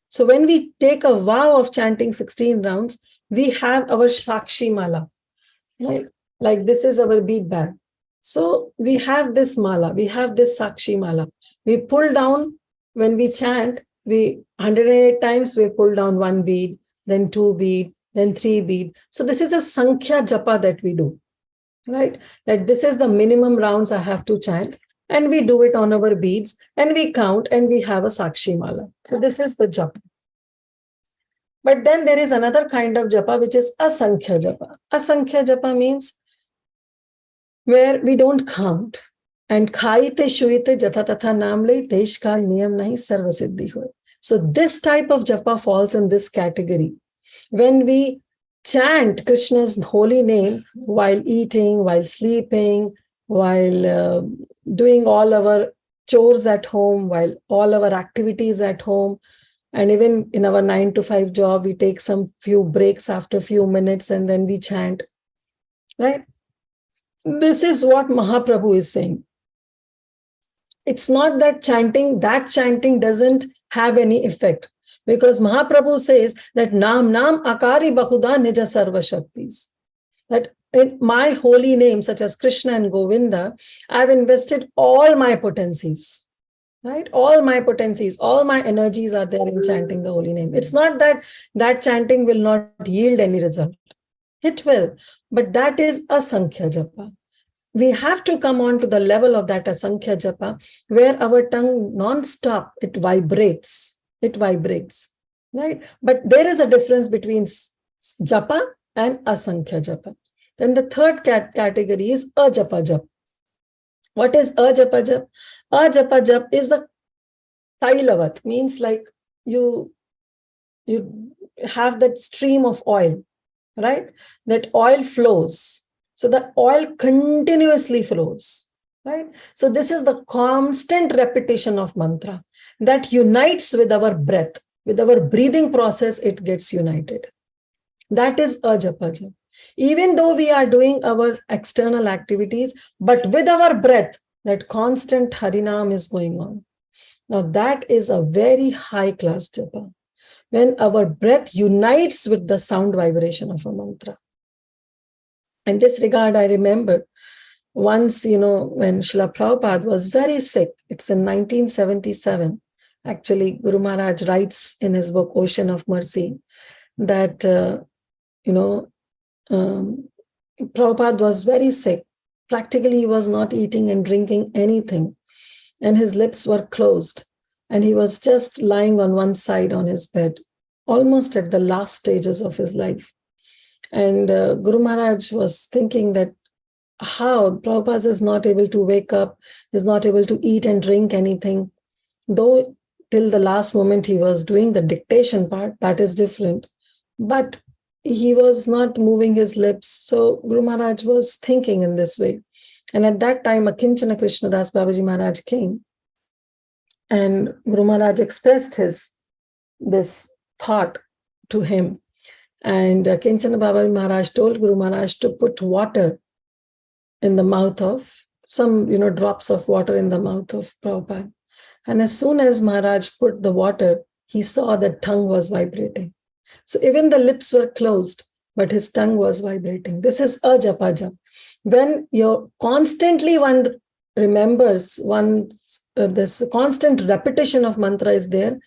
So when we take a vow of chanting 16 rounds, we have our Sakshi Mala. Right? Like this is our bead bag. So we have this mala, we have this Sakshi Mala. We pull down, when we chant, 108 times we pull down one bead, then 2 bead, then 3 bead. So this is a Sankhya Japa that we do, right? That this is the minimum rounds I have to chant, and we do it on our beads, and we count, and we have a Sakshi Mala. So this is the Japa. But then there is another kind of Japa, which is Asankhya Japa. Asankhya Japa means where we don't count. And khaite shuite jatha tatha namle desh kal niyam nahi sarva siddhi hoy. So this type of japa falls in this category. When we chant Krishna's holy name while eating, while sleeping, while doing all our chores at home, while all our activities at home, and even in our 9 to 5 job, we take some few breaks after few minutes and then we chant. right? This is what Mahaprabhu is saying. It's not that chanting doesn't have any effect, because Mahaprabhu says that Nam Akari Bahuda Nija Sarva Shaktis. That in my holy name, such as Krishna and Govinda, I've invested all my potencies, right? All my potencies, all my energies are there in chanting the holy name. It's not that chanting will not yield any result. It will, but that is Asankhya Japa. We have to come on to the level of that Asankhya Japa, where our tongue non-stop, it vibrates, right? But there is a difference between Japa and Asankhya Japa. Then the third category is Ajapa Jap. What is Ajapa Jap? Ajapa Jap is the Tailavat, means like you have that stream of oil, right? That oil flows. So the oil continuously flows, right? So this is the constant repetition of mantra that unites with our breath. With our breathing process, it gets united. That is Ajapa Jap. Even though we are doing our external activities, but with our breath, that constant Harinam is going on. Now that is a very high class japa, when our breath unites with the sound vibration of a mantra. In this regard, I remember once, when Srila Prabhupada was very sick, it's in 1977. Actually, Guru Maharaj writes in his book, Ocean of Mercy, that, Prabhupada was very sick. Practically, he was not eating and drinking anything, and his lips were closed, and he was just lying on one side on his bed, almost at the last stages of his life. And Guru Maharaj was thinking that how Prabhupada is not able to wake up, is not able to eat and drink anything, though till the last moment he was doing the dictation part, that is different. But he was not moving his lips. So Guru Maharaj was thinking in this way. And at that time, Akinchana Krishnadas Babaji Maharaj came, and Guru Maharaj expressed this thought to him. And Akinchana Babaji Maharaj told Guru Maharaj to put water in the mouth of, some drops of water in the mouth of Prabhupada. And as soon as Maharaj put the water, he saw that tongue was vibrating. So even the lips were closed, but his tongue was vibrating. This is Ajapa Jap. When you're constantly one remembers, this constant repetition of mantra is there,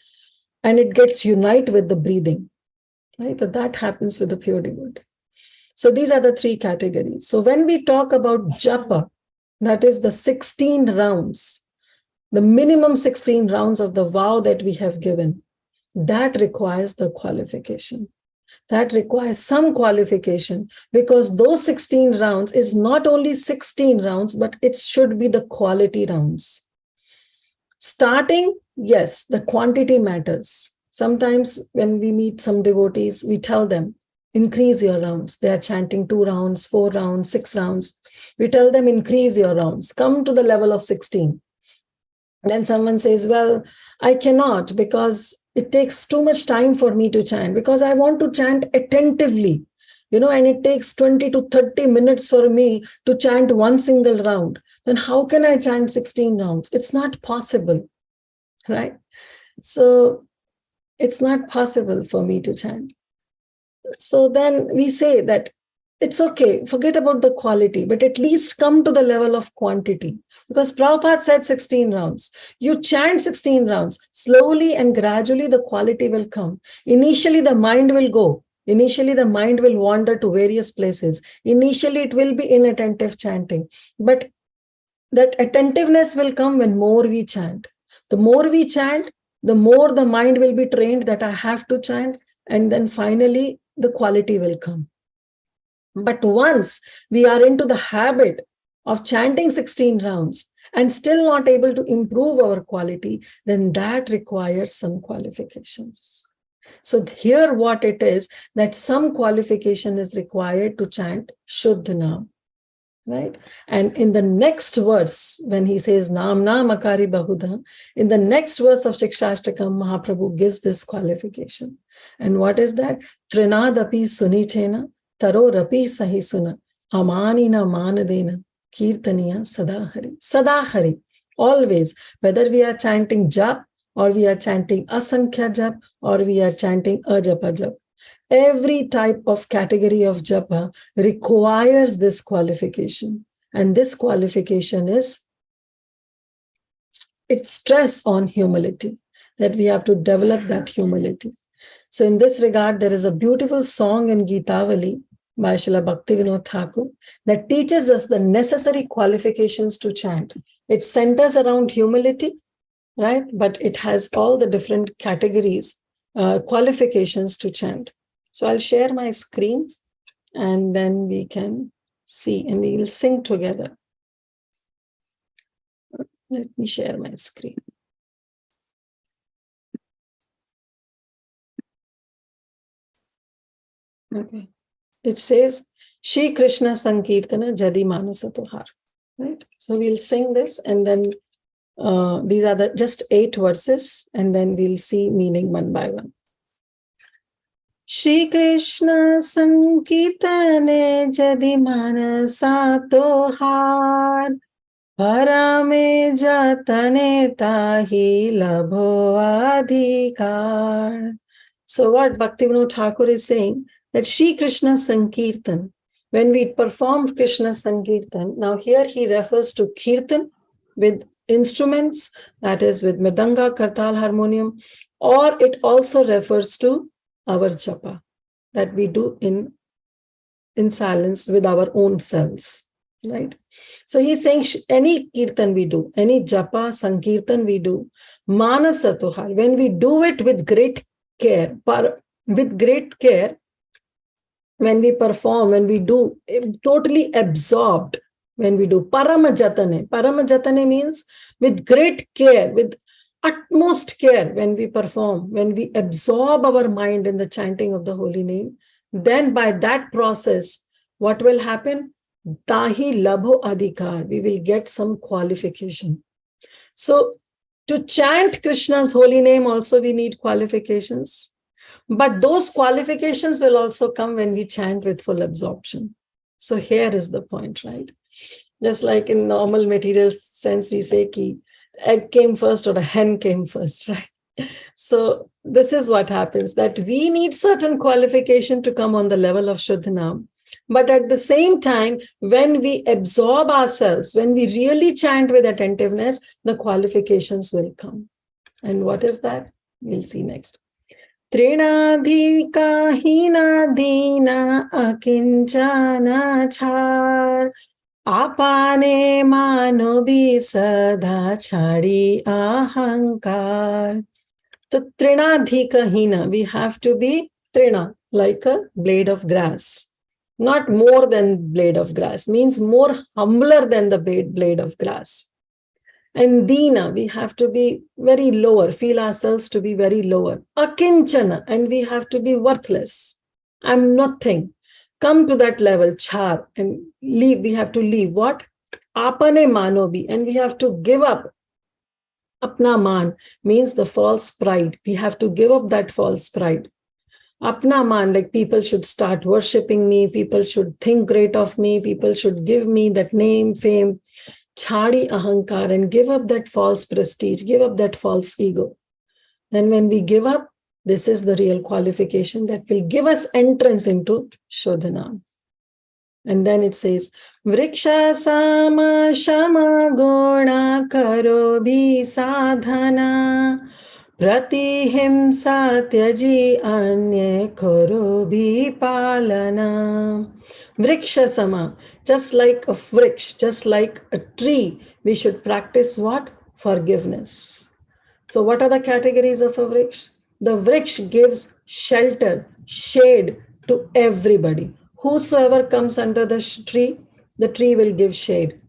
and it gets unite with the breathing, right? So that happens with the pure devotee. So these are the three categories. So when we talk about japa, that is the 16 rounds, the minimum 16 rounds of the vow that we have given, that requires the qualification. That requires some qualification, because those 16 rounds is not only 16 rounds, but it should be the quality rounds. Starting, yes, the quantity matters. Sometimes when we meet some devotees, we tell them, increase your rounds. They are chanting 2 rounds, 4 rounds, 6 rounds. We tell them, increase your rounds. Come to the level of 16. Then someone says, well, I cannot, because it takes too much time for me to chant, because I want to chant attentively, and it takes 20 to 30 minutes for me to chant one single round. Then how can I chant 16 rounds? It's not possible, right? So it's not possible for me to chant. So then we say that it's okay, forget about the quality, but at least come to the level of quantity. Because Prabhupada said 16 rounds. You chant 16 rounds. Slowly and gradually the quality will come. Initially the mind will go. Initially the mind will wander to various places. Initially it will be inattentive chanting. But that attentiveness will come when more we chant. The more we chant, the more the mind will be trained that I have to chant. And then finally the quality will come. But once we are into the habit of chanting 16 rounds and still not able to improve our quality, then that requires some qualifications. So here what it is, that some qualification is required to chant Shuddha Naam, right? And in the next verse, when he says Naam Naam Akari Bahuda, in the next verse of Shikshashtakam, Mahaprabhu gives this qualification. And what is that? Trinadapi Sunichena Taro Rapi Sahi Suna. Amanina manadena kirtaniya sadahari. Sadahari. Always. Whether we are chanting jap or we are chanting asankhya jap or we are chanting ajapa jap. Every type of category of japa requires this qualification. And this qualification is, it's stress on humility, that we have to develop that humility. So in this regard, there is a beautiful song in Gitavali by Srila Bhaktivinoda Thakur that teaches us the necessary qualifications to chant. It centers around humility, right? But it has all the different categories, qualifications to chant. So I'll share my screen and then we can see and we will sing together. Let me share my screen. Okay. It says, Shri Krishna Sankirtana Jadi Manasa Tohar. Right? So we'll sing this and then these are the just 8 verses and then we'll see meaning one by one. Shri Krishna Sankirtane Jadi Manasa Tohar Parame Jatane Tahi Labho Adhikar. So what Bhaktivinoda Thakur is saying, that Shri Krishna Sankirtan, when we perform Krishna Sankirtan, now here he refers to Kirtan with instruments, that is with Mridanga, Kartal, harmonium, or it also refers to our japa that we do in silence with our own selves, right? So he's saying any kirtan we do, any japa, sankirtan we do, manasa tohar, when we do it with great care, when we perform, when we do, totally absorbed, when we do paramajatane means with great care, with utmost care, when we perform, when we absorb our mind in the chanting of the holy name, then by that process, what will happen? Tahi labho adhikar, we will get some qualification. So to chant Krishna's holy name also we need qualifications. But those qualifications will also come when we chant with full absorption. So here is the point, right? Just like in normal material sense, we say ki egg came first or a hen came first, right? So this is what happens, that we need certain qualification to come on the level of Shuddhanam. But at the same time, when we absorb ourselves, when we really chant with attentiveness, the qualifications will come. And what is that? We'll see next. Trinadhika hina dina akinchana char apane manobi sada chadi ahankar. The trinadhika hina, we have to be trina, like a blade of grass. Not more than blade of grass, means more humbler than the blade of grass. And dina, we have to be very lower, feel ourselves to be very lower. Akinchana, and we have to be worthless. I'm nothing. Come to that level, char, and leave. We have to leave what? Apane manobi, and we have to give up. Apna man means the false pride. We have to give up that false pride. Apna man, like people should start worshipping me, people should think great of me, people should give me that name, fame. Chadi ahankar, and give up that false prestige, give up that false ego. Then when we give up, this is the real qualification that will give us entrance into Shodhanam. And then it says, Vriksha sama shama guna karo bhi sadhana pratihimsa tyaji anye karo bhi palana. Vriksha sama, just like a vriksh, just like a tree, we should practice what? Forgiveness. So what are the categories of a vriksh? The vriksh gives shelter, shade to everybody. Whosoever comes under the tree will give shade.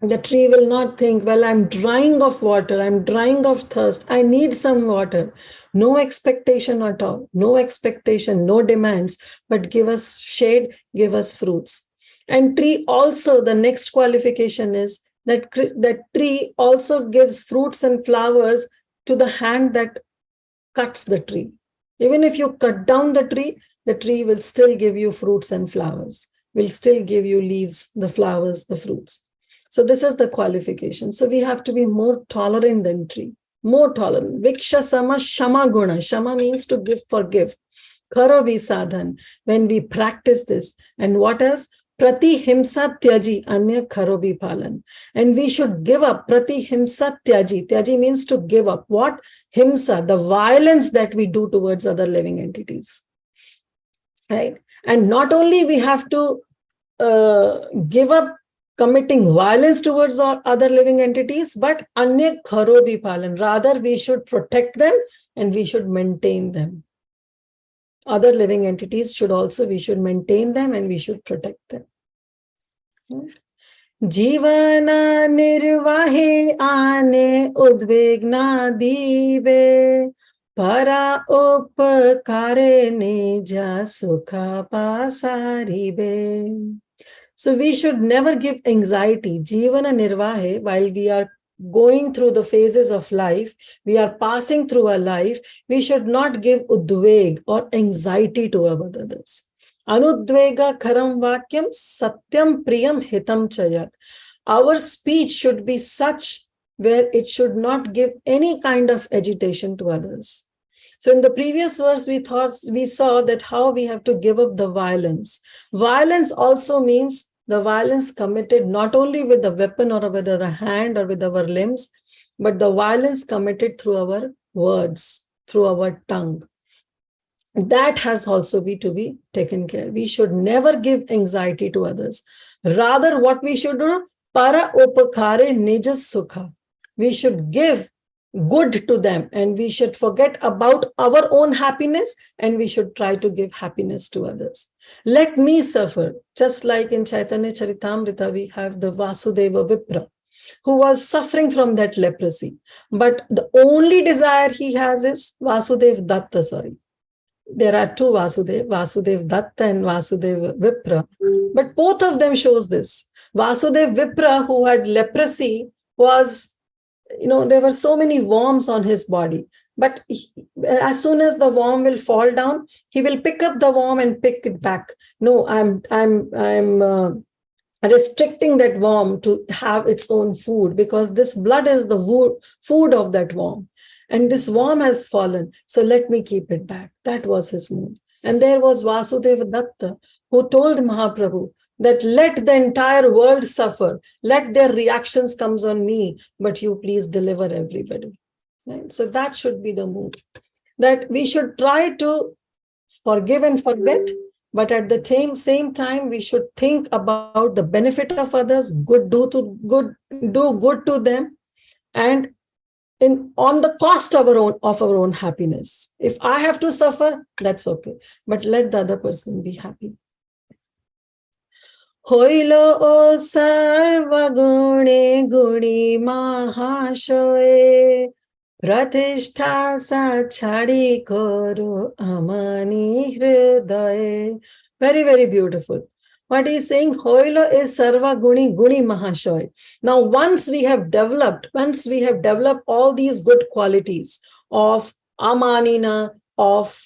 The tree will not think, well, I'm drying of water, I'm drying of thirst, I need some water. No expectation at all, no expectation, no demands, but give us shade, give us fruits. And tree also, the next qualification is that tree also gives fruits and flowers to the hand that cuts the tree. Even if you cut down the tree will still give you fruits and flowers. will still give you leaves, the flowers, the fruits. So this is the qualification. So we have to be more tolerant than tree, more tolerant. Viksha sama shama guna. Shama means to give, forgive. Karo vi sadhan. When we practice this. And what else? Prati himsa tyaji anya kharo vi palan. And we should give up. Prati himsa tyaji. Tyaji means to give up. What? Himsa, the violence that we do towards other living entities. Right? And not only we have to give up committing violence towards all other living entities, but anya kharo vi palan. Rather, we should protect them and we should maintain them. Other living entities should also, we should maintain them and we should protect them. Jivana nirvahe ane udvegna dive para upakare neja sukha pasaribe. So we should never give anxiety. Jivana nirvahe, while we are going through the phases of life, we are passing through our life, we should not give udveg or anxiety to our others. Anudvega karam vakyam satyam priyam hitam chayat. Our speech should be such where it should not give any kind of agitation to others. So in the previous verse, we saw that how we have to give up the violence. Violence also means the violence committed not only with a weapon or with a hand or with our limbs, but the violence committed through our words, through our tongue. That has also to be taken care. We should never give anxiety to others. Rather, what we should do? Para upakare nija sukha. We should give good to them and we should forget about our own happiness and we should try to give happiness to others. Let me suffer. Just like in Chaitanya Charitamrita, we have the Vasudeva Vipra, who was suffering from that leprosy. But the only desire he has is Vasudev Datta, There are two Vasudev, Vasudev Datta and Vasudev Vipra. But both of them shows this. Vasudev Vipra, who had leprosy, was, there were so many worms on his body. But as soon as the worm will fall down, he will pick up the worm and pick it back. No, I'm restricting that worm to have its own food because this blood is the food of that worm. And this worm has fallen, so let me keep it back. That was his mood. And there was Vasudeva Datta, who told Mahaprabhu that let the entire world suffer, let their reactions come on me, but you please deliver everybody. Right? So that should be the mood. That we should try to forgive and forget, but at the same time, we should think about the benefit of others, do good to them, and on the cost of our own happiness. If I have to suffer, that's okay. But let the other person be happy. Hoilo o sarva gune guni mahashoye pratishtha sa chadi karo amani hridaye. Very, very beautiful. What he's saying, Hoilo is Sarva Guni Guni Mahashoy. Now, once we have developed all these good qualities of amanina, of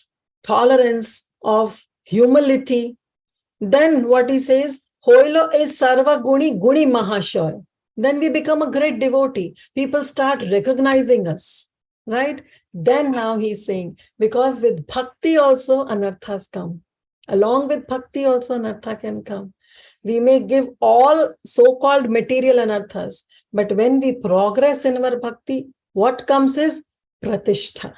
tolerance, of humility, then what he says, Hoilo is Sarva Guni Guni Mahashoy. Then we become a great devotee. People start recognizing us, right? Then now he's saying, because with bhakti also anarthas come. Along with bhakti also anartha can come. We may give all so-called material anarthas, but when we progress in our bhakti, what comes is pratishtha.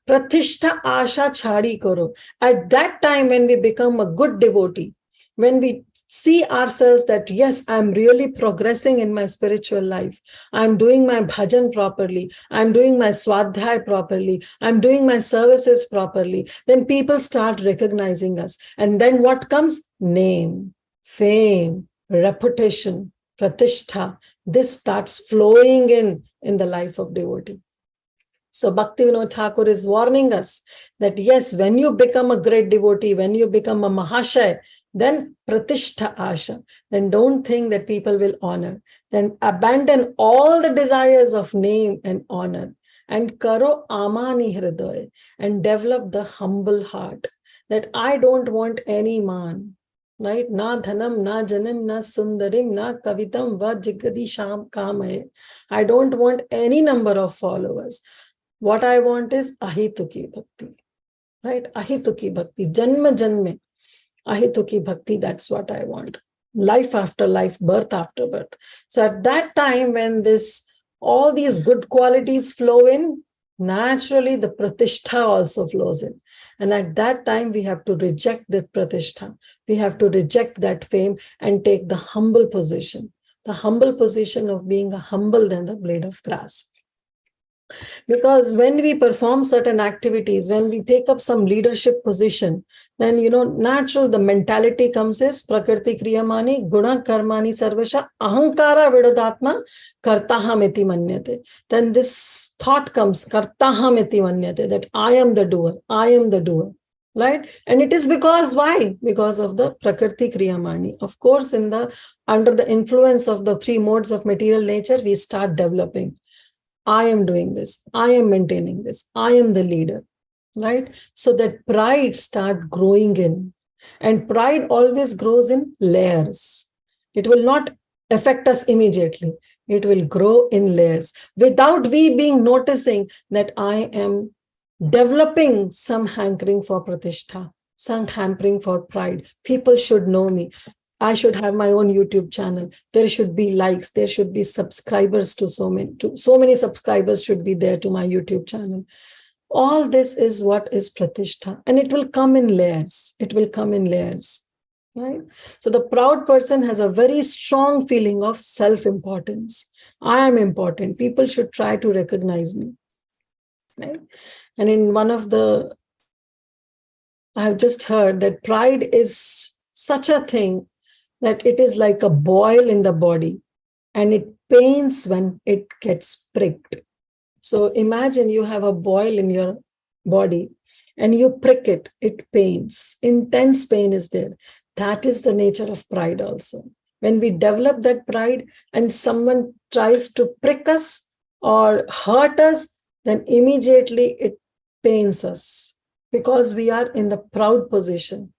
Pratishtha asha chhadi karo. At that time when we become a good devotee, when we see ourselves that yes, I'm really progressing in my spiritual life. I'm doing my bhajan properly. I'm doing my swadhyay properly. I'm doing my services properly. Then people start recognizing us. And then what comes? Name, fame, reputation, pratishtha. This starts flowing in the life of devotee. So Bhaktivinoda Thakur is warning us that yes, when you become a great devotee, when you become a Mahashay, then pratishtha asha, then don't think that people will honor. Then abandon all the desires of name and honor and karo amani hriday, and develop the humble heart that I don't want any man. right? Na dhanam, na janam, na sundarim, na kavitam, va jigadi sham kamaye. I don't want any number of followers. What I want is ahituki bhakti, right? Ahituki bhakti, janma janme, ahituki bhakti, that's what I want. Life after life, birth after birth. So at that time, when all these good qualities flow in, naturally the pratishtha also flows in. And at that time, we have to reject that pratishtha. We have to reject that fame and take the humble position of being a humble than the blade of grass. Because when we perform certain activities, when we take up some leadership position, then, natural, the mentality comes is prakriti kriyamani guna karmani sarvasha ahankara vidodatma kartahamiti manyate. Then this thought comes, kartahamiti manyate, that I am the doer. Right? And it is because why? Because of the prakriti kriyamani. Of course, under the influence of the three modes of material nature, we start developing. I am doing this. I am maintaining this. I am the leader, right? So that pride start growing in. And pride always grows in layers. It will not affect us immediately. It will grow in layers without we being noticing that I am developing some hankering for pratishtha, some hankering for pride. People should know me. I should have my own YouTube channel. There should be likes. There should be subscribers so many subscribers should be there to my YouTube channel. All this is what is pratishtha, and it will come in layers. Right? So the proud person has a very strong feeling of self-importance. I am important. People should try to recognize me. Right? And in I have just heard that pride is such a thing that it is like a boil in the body and it pains when it gets pricked. So imagine you have a boil in your body and you prick it, it pains. Intense pain is there. That is the nature of pride also. When we develop that pride and someone tries to prick us or hurt us, then immediately it pains us because we are in the proud position.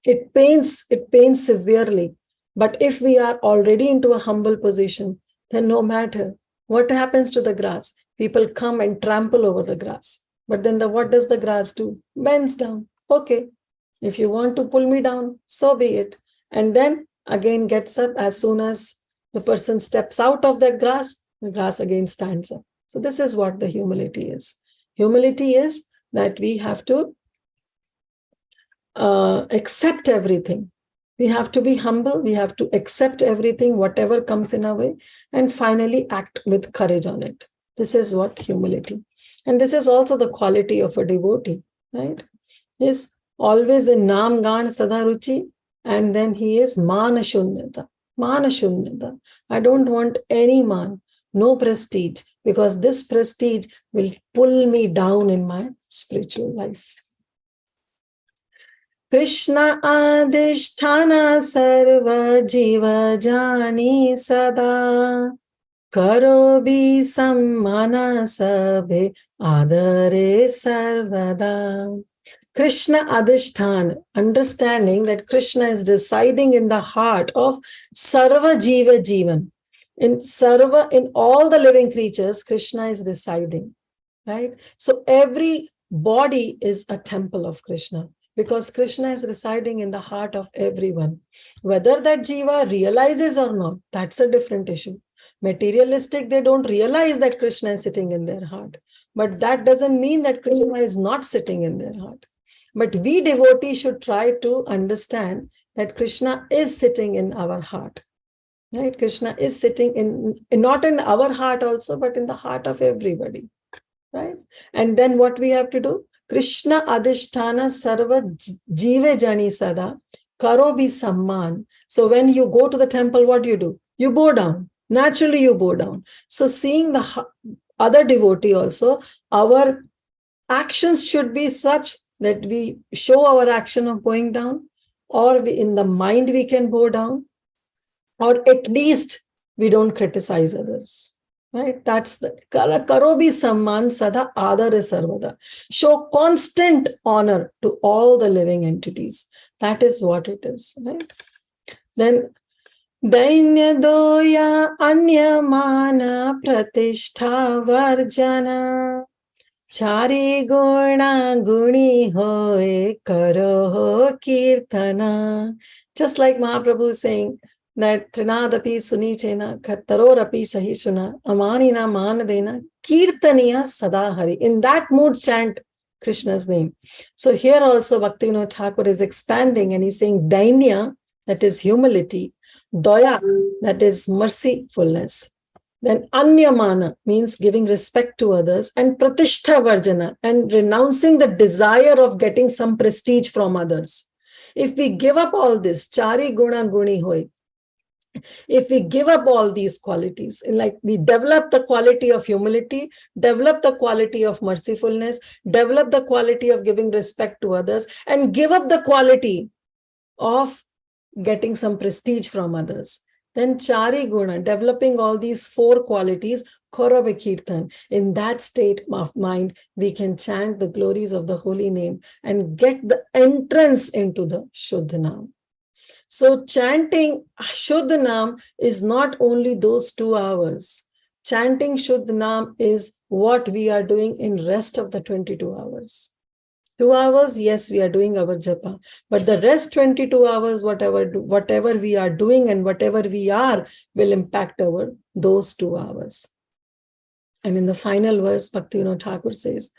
It pains severely. But if we are already into a humble position, then no matter what happens to the grass, people come and trample over the grass. But then what does the grass do? Bends down. Okay, if you want to pull me down, so be it. And then again gets up as soon as the person steps out of that grass, the grass again stands up. So this is what the humility is. Humility is that we have to accept everything. We have to be humble. We have to accept everything, whatever comes in our way, and finally act with courage on it. This is what humility. And this is also the quality of a devotee, right? Is always in Nam Gan Sadaruchi, and then he is Mana Shunyata. Mana Shunyata. I don't want any man, no prestige, because this prestige will pull me down in my spiritual life. Krishna adhisthana sarva jiva jani sada karo bhi sammana sabhe adare sarvada. Krishna adhisthana, understanding that Krishna is residing in the heart of sarva jiva jivan. In all the living creatures, Krishna is residing, right? So every body is a temple of Krishna, because Krishna is residing in the heart of everyone. Whether that jiva realizes or not, that's a different issue. Materialistic, they don't realize that Krishna is sitting in their heart. But that doesn't mean that Krishna is not sitting in their heart. But we devotees should try to understand that Krishna is sitting in our heart. Right? Krishna is sitting not in our heart also, but in the heart of everybody. Right? And then what we have to do? Krishna adhisthana sarva jive jani sada karo bhi samman. So when you go to the temple, what do? You bow down. Naturally, you bow down. So seeing the other devotee also, our actions should be such that we show our action of going down, or in the mind we can bow down, or at least we don't criticize others. Right? That's the Karobi Samman Sada Adar Sarvada. Show constant honor to all the living entities. That is what it is. Right? Then Dainya Doya Anyamana Pratishtha Varjana Chari Guna Guni Hoye Karo Kirtana. Just like Mahaprabhu is saying that Trinadapi Sunichena Tarorapi Sahisuna Amanina Manadena Kirtaniya Sadahari. In that mood, chant Krishna's name. So here also Bhaktivinoda Thakur is expanding and he's saying Dainya, that is humility, Daya, that is mercifulness. Then Anyamana means giving respect to others, and Pratishtha Varjana, and renouncing the desire of getting some prestige from others. If we give up all this, Chari Guna Guni Hoy, if we give up all these qualities, like we develop the quality of humility, develop the quality of mercifulness, develop the quality of giving respect to others, and give up the quality of getting some prestige from others, then Chari Guna, developing all these four qualities, Korava Kirtan, in that state of mind, we can chant the glories of the holy name and get the entrance into the Shuddha Nam. So chanting Shuddha Nam is not only those 2 hours. Chanting Shuddha Nam is what we are doing in rest of the 22 hours. 2 hours, yes, we are doing our japa, but the rest 22 hours, whatever we are doing and whatever we are will impact those 2 hours. And in the final verse, Bhaktivinoda Thakur says,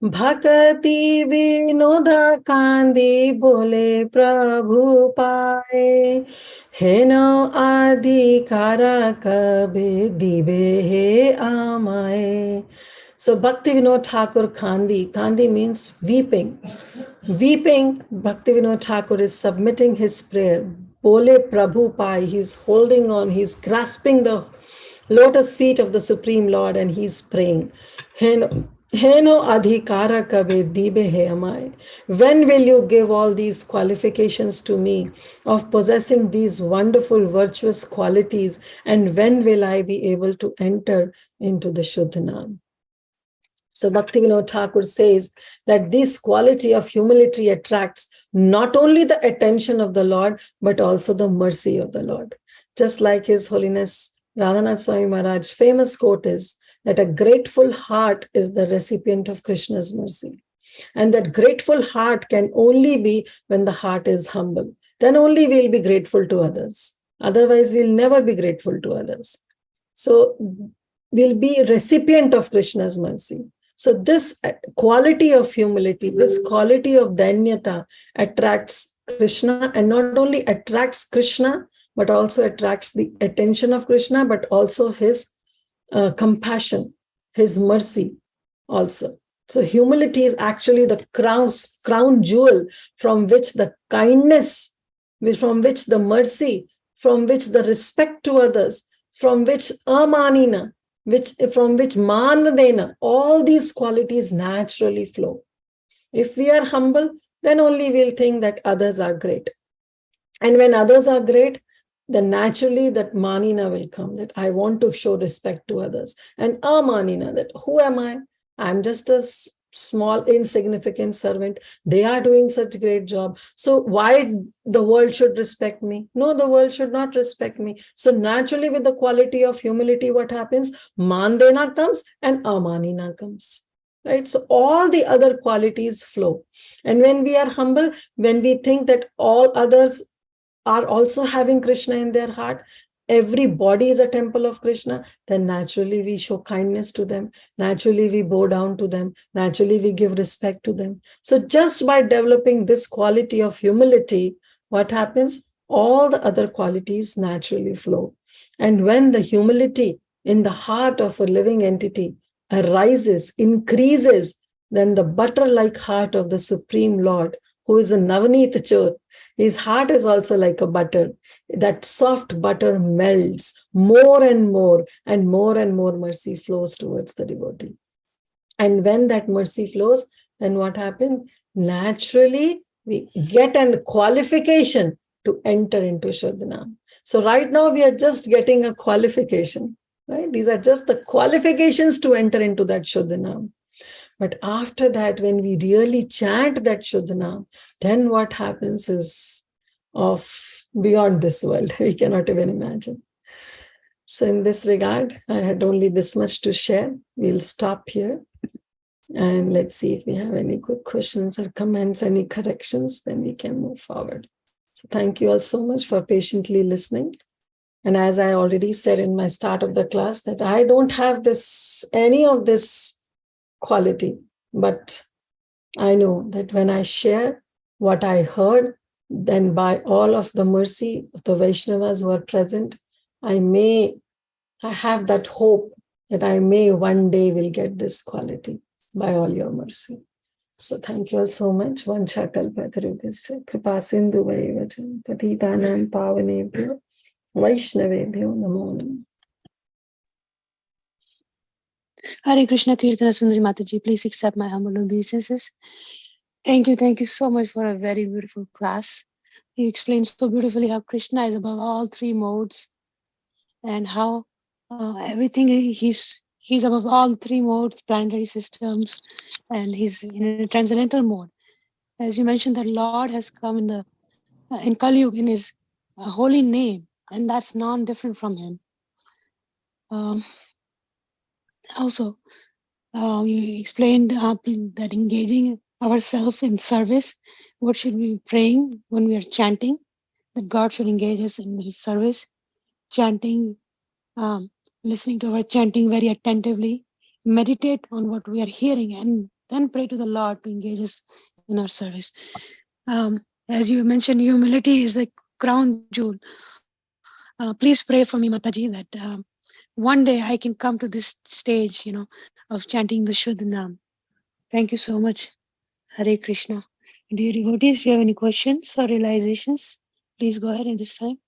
Bhakati Vinoda Kandi Bole Prabhu Pae Heno Adhikara Kabe Dibe He Amae. So Bhaktivinoda Thakur Kandi means weeping. Weeping, Bhaktivinoda Thakur is submitting his prayer. Bole Prabhu Pai, he's holding on, he's grasping the lotus feet of the Supreme Lord and he's praying. Heno adhikara kabe dibe he amai. When will you give all these qualifications to me of possessing these wonderful virtuous qualities, and when will I be able to enter into the Shuddha Nam? So Bhaktivinoda Thakur says that this quality of humility attracts not only the attention of the Lord, but also the mercy of the Lord. Just like His Holiness Radhanath Swami Maharaj's famous quote is that a grateful heart is the recipient of Krishna's mercy. And that grateful heart can only be when the heart is humble. Then only we'll be grateful to others. Otherwise, we'll never be grateful to others. So we'll be a recipient of Krishna's mercy. So this quality of humility, this quality of dainyata attracts Krishna, and not only attracts Krishna, but also attracts the attention of Krishna, but also his compassion, his mercy also. So humility is actually the crown jewel from which the kindness, from which the mercy, from which the respect to others, from which amanina, from which manadena, all these qualities naturally flow. If we are humble, then only we'll think that others are great. And when others are great, then naturally that manina will come, that I want to show respect to others. And amanina, that who am I? I'm just a small, insignificant servant. They are doing such great job. So why the world should respect me? No, the world should not respect me. So naturally with the quality of humility, what happens? Mandena comes and amanina comes. Right? So all the other qualities flow. And when we are humble, when we think that all others are also having Krishna in their heart, every body is a temple of Krishna, then naturally we show kindness to them. Naturally we bow down to them. Naturally we give respect to them. So just by developing this quality of humility, what happens? All the other qualities naturally flow. And when the humility in the heart of a living entity arises, increases, then the butter-like heart of the Supreme Lord, who is a Navneet Chor, his heart is also like a butter. That soft butter melts more and more, and more mercy flows towards the devotee. And when that mercy flows, then what happens? Naturally, we get a qualification to enter into Shuddha Nam. So right now we are just getting a qualification, right? These are just the qualifications to enter into that Shuddha Naam. But after that, when we really chant that Shuddha Naam, then what happens is of beyond this world. We cannot even imagine. So in this regard, I had only this much to share. We'll stop here. And let's see if we have any quick questions or comments, any corrections, then we can move forward. So thank you all so much for patiently listening. And as I already said in my start of the class, that I don't have any of this quality, but I know that when I share what I heard, then by all of the mercy of the Vaishnavas who are present, I have that hope that I may one day will get this quality by all your mercy. So thank you all so much. Vansha kalpatarubhyascha kripa sindhu vaivacam patitanam pavanebhyo Vaishnavebhyo namo namo. Hare Krishna Kirtida Sundari Mataji, please accept my humble obeisances. Thank you so much for a very beautiful class. You explained so beautifully how Krishna is above all three modes and how everything he's above all three modes, planetary systems, and he's in a transcendental mode. As you mentioned, that Lord has come in Kali Yuga in his holy name, and that's non-different from him. Also, you explained that engaging ourselves in service, what should we be praying when we are chanting, that God should engage us in his service, chanting, listening to our chanting very attentively, meditate on what we are hearing, and then pray to the Lord to engage us in our service. As you mentioned, humility is the crown jewel. Please pray for me, Mataji, that one day I can come to this stage, of chanting the Shuddha Naam. Thank you so much. Hare Krishna. Dear devotees, if you have any questions or realizations, please go ahead at this time.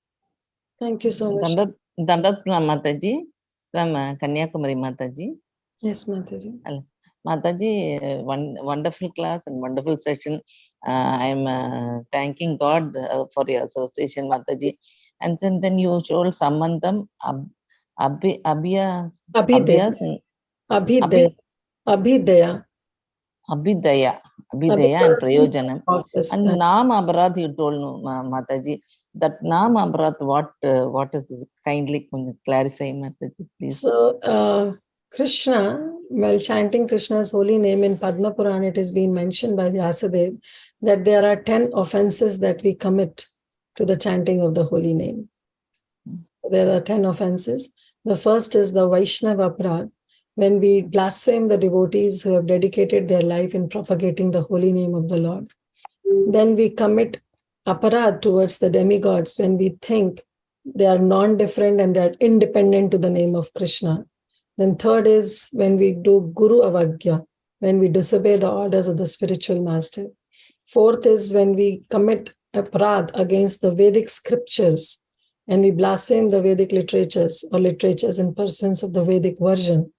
Thank you so much. Dandat Mataji from Kanyakumari Mataji. Yes, Mataji. Mataji, one wonderful class and wonderful session. I'm thanking God for your association, Mataji. And then you showed Sammantam, Abhidaya and Prayojanam. And Naam Abharat you told Mataji. That Naam Abharat, what is it? Kindly clarify, Mataji, please. So Krishna, while chanting Krishna's holy name in Padma Purana, it has been mentioned by Vyasadeva that there are 10 offenses that we commit to the chanting of the holy name. There are 10 offenses. The first is the Vaishnava Aparad, when we blaspheme the devotees who have dedicated their life in propagating the holy name of the Lord. Then we commit aparad towards the demigods when we think they are non-different and they are independent to the name of Krishna. Then third is when we do Guru Avagya, when we disobey the orders of the spiritual master. Fourth is when we commit aparad against the Vedic scriptures and we blaspheme the Vedic literatures or literatures in pursuance of the Vedic version.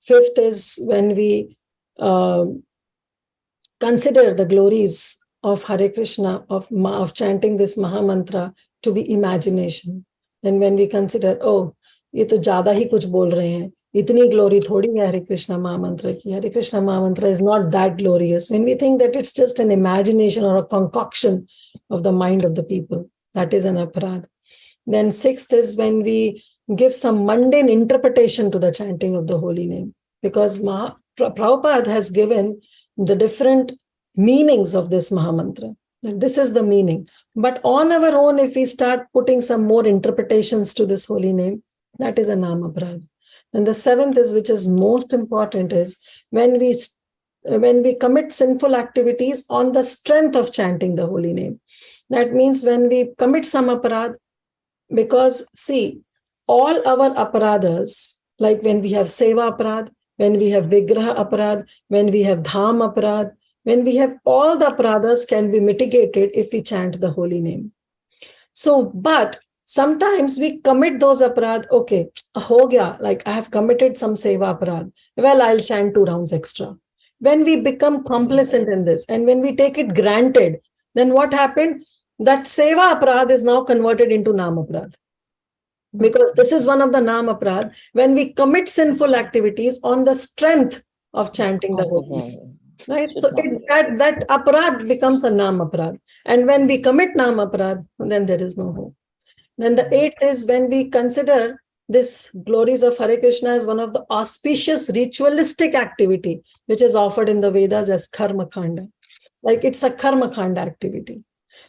Fifth is when we consider the glories of Hare Krishna, of chanting this Mahamantra to be imagination. And when we consider, oh, ये तो ज़्यादा ही कुछ बोल रहे हैं, इतनी glory थोड़ी है Hare Krishna Mahamantra की. Hare Krishna Mahamantra is not that glorious. When we think that it's just an imagination or a concoction of the mind of the people, that is an aparad. Then sixth is when we give some mundane interpretation to the chanting of the holy name, because Prabhupada has given the different meanings of this Mahamantra. This is the meaning. But on our own, if we start putting some more interpretations to this holy name, that is a Nama Aparad. And the seventh is, which is most important, is when we commit sinful activities on the strength of chanting the holy name. That means when we commit some aparad, because see, all our aparadas, like when we have seva aparad, when we have vigraha aparad, when we have dham aparad, when we have all the aparadas can be mitigated if we chant the holy name. So, but sometimes we commit those aparad, okay, ho gaya, like I have committed some seva aparad, well, I'll chant 2 rounds extra. When we become complacent in this and when we take it granted, then what happened? That seva aparad is now converted into nam aparad. Because this is one of the Nam Aparad, when we commit sinful activities on the strength of chanting the holy name. Right? So that aparad becomes a Nam Aparad. And when we commit Nam Aparad, then there is no hope. Then the eighth is when we consider this glories of Hare Krishna as one of the auspicious ritualistic activity, which is offered in the Vedas as Karma Khanda. Like it's a Karma Khanda activity.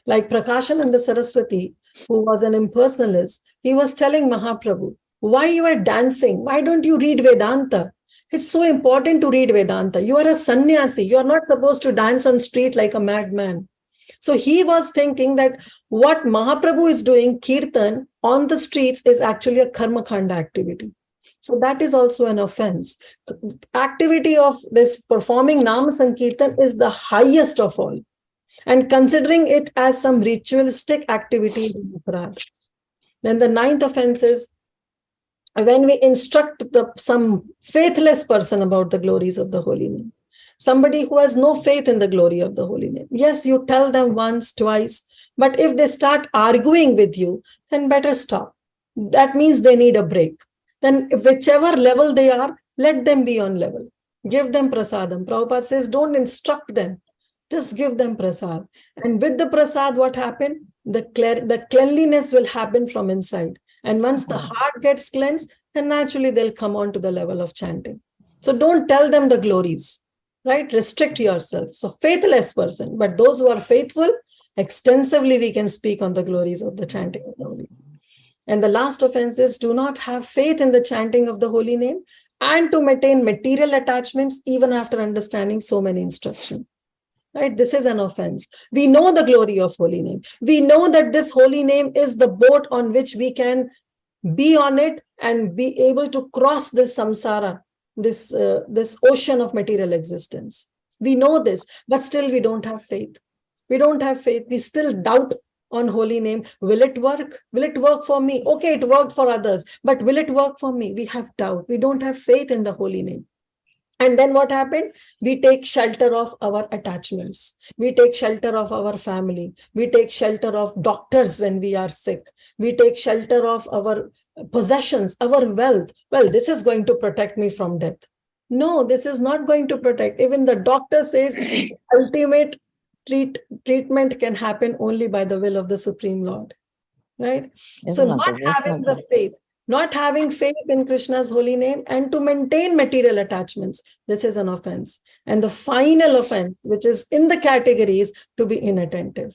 Like Prakashananda Saraswati, who was an impersonalist, he was telling Mahaprabhu, why you are dancing? Why don't you read Vedanta? It's so important to read Vedanta. You are a sannyasi. You are not supposed to dance on street like a madman. So he was thinking that what Mahaprabhu is doing, Kirtan, on the streets is actually a Karma Khanda activity. So that is also an offense. Activity of this performing Nam Sankirtan is the highest of all. And considering it as some ritualistic activity is aparad. Then the ninth offense is when we instruct some faithless person about the glories of the holy name. Somebody who has no faith in the glory of the holy name. Yes, you tell them once, twice, but if they start arguing with you, then better stop. That means they need a break. Then whichever level they are, let them be on level. Give them prasadam. Prabhupada says, don't instruct them. Just give them prasad. And with the prasad, what happened? The cleanliness will happen from inside. And once the heart gets cleansed, then naturally they'll come on to the level of chanting. So don't tell them the glories. Right? Restrict yourself. So faithless person, but those who are faithful, extensively we can speak on the glories of the chanting of the holy name. And the last offense is do not have faith in the chanting of the holy name and to maintain material attachments even after understanding so many instructions. Right? This is an offense. We know the glory of holy name. We know that this holy name is the boat on which we can be on it and be able to cross this samsara, this ocean of material existence. We know this, but still we don't have faith. We don't have faith. We still doubt on holy name. Will it work? Will it work for me? Okay, it worked for others, but will it work for me? We have doubt. We don't have faith in the holy name. And then what happened? We take shelter of our attachments. We take shelter of our family. We take shelter of doctors when we are sick. We take shelter of our possessions, our wealth. Well, this is going to protect me from death. No, this is not going to protect. Even the doctor says ultimate treatment can happen only by the will of the Supreme Lord. Right? So not having the faith. Not having faith in Krishna's holy name and to maintain material attachments, this is an offense. And the final offense, which is in the categories, to be inattentive.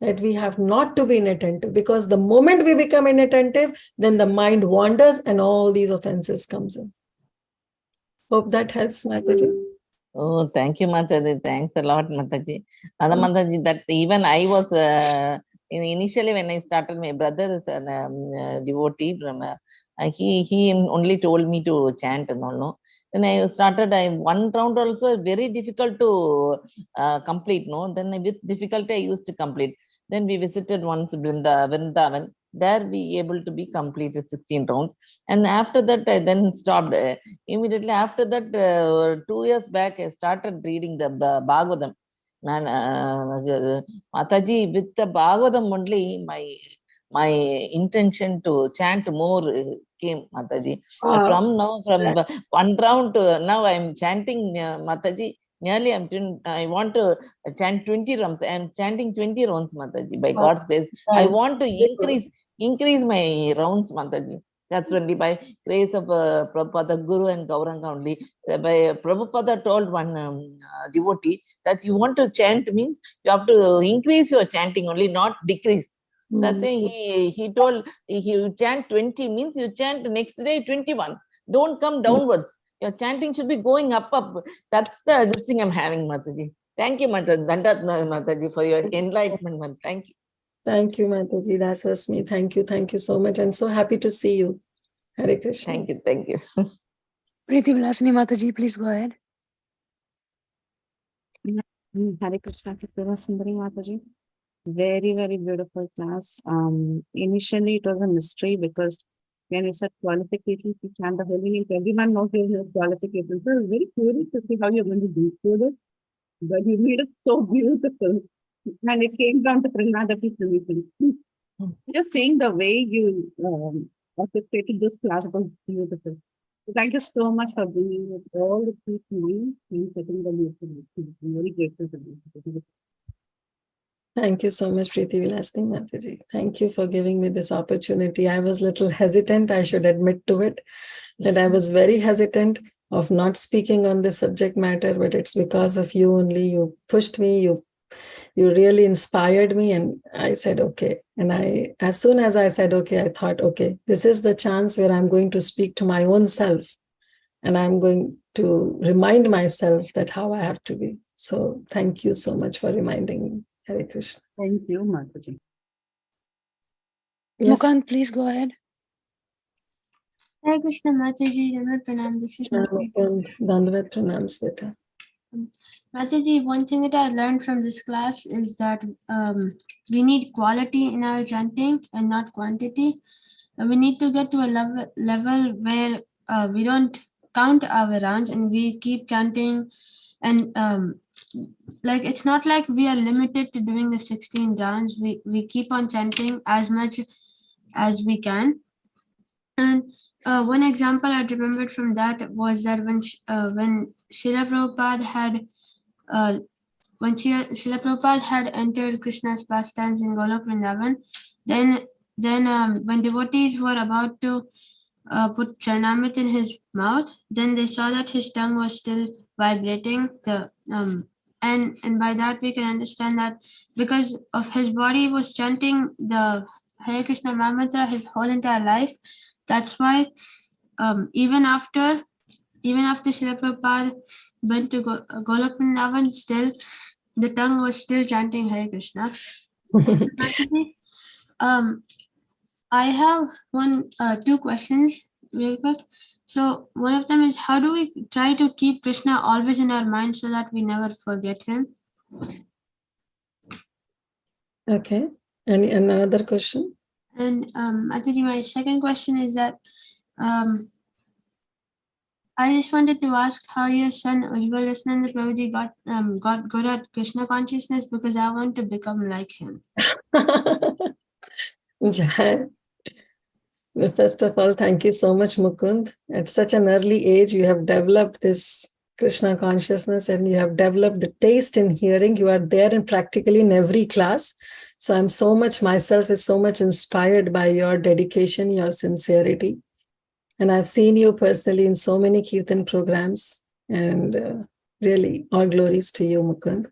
That we have not to be inattentive, because the moment we become inattentive, then the mind wanders and all these offenses comes in. Hope that helps, Mataji. Oh, thank you, Mataji. Thanks a lot, Mataji. Other Mataji, that even I was initially when I started, my brother is a devotee from he only told me to chant and all. No, then I started. One round also very difficult to complete. No, then with difficulty I used to complete. Then we visited once Vrindavan. There we able to be completed 16 rounds, and after that I then stopped. Immediately after that, 2 years back, I started reading the Bhagavatam. Man, Mataji, with the Bhagavatam only, my intention to chant more came, Mataji. From one round to now, I'm chanting, Mataji. Nearly, I want to chant 20 rounds. I'm chanting 20 rounds, Mataji. By God's grace, I want to increase my rounds, Mataji. That's only by grace of Prabhupada, Guru and Gauranga only. By Prabhupada told one devotee that you want to chant means you have to increase your chanting only, not decrease. That's why he told you chant 20 means you chant the next day 21. Don't come downwards. Your chanting should be going up. That's this thing I'm having, Mataji. Thank you, Mataji, for your enlightenment. Thank you. Thank you, Mataji. That's Rasmi. Thank you. Thank you so much. And so happy to see you. Hare Krishna. Thank you. Thank you. Preeti Vilasini Mataji, please go ahead. Hare Krishna Kirtida Sundari Mataji. Very, very beautiful class. Initially, it was a mystery because when you said qualifications to chant the holy name, everyone knows you have qualifications. So I was very curious to see how you're going to do it. But you made it so beautiful. And it came down to Pranadapi solution. Just saying the way you orchestrated this class. It was beautiful. So thank you so much for bringing with all the key points and setting the mood. I'm very grateful for you. Thank you so much, Preeti Vilasni Mataji. Thank you for giving me this opportunity. I was a little hesitant, I should admit to it, that I was very hesitant of not speaking on this subject matter, but it's because of you only. You pushed me, you really inspired me, and I said, okay. And as soon as I said, okay, I thought, okay, this is the chance where I'm going to speak to my own self, and I'm going to remind myself that how I have to be. So thank you so much for reminding me. Hare Krishna. Thank you, Mataji. Yes. Mukund, please go ahead. Hare Krishna Mataji, Dandavat Pranam. This is Mukund. Dandavat Pranams, beta. Mataji, one thing that I learned from this class is that we need quality in our chanting and not quantity. We need to get to a level where we don't count our rounds and we keep chanting. And like, it's not like we are limited to doing the 16 rounds. We keep on chanting as much as we can. And one example I remembered from that was that when Srila Prabhupada had Srila Prabhupada had entered Krishna's pastimes in Golok Vrindavan, then when devotees were about to put Charnamrit in his mouth, then they saw that his tongue was still vibrating. And by that we can understand that because of his body was chanting the Hare Krishna Mahamantra his whole entire life, that's why even after Srila Prabhupada went to Golok Vrindavan, still the tongue was still chanting Hare Krishna. I have two questions real quick. So one of them is, how do we try to keep Krishna always in our mind so that we never forget him? Okay. And another question? And Mataji, my second question is that I just wanted to ask how your son Ujjwal Rasnanda Prabhuji got good at Krishna consciousness, because I want to become like him. Jai. First of all, thank you so much, Mukund. At such an early age, you have developed this Krishna consciousness and you have developed the taste in hearing. You are there in practically in every class. So I'm so much, myself is so much inspired by your dedication, your sincerity. And I've seen you personally in so many Kirtan programs, and really all glories to you, Mukund.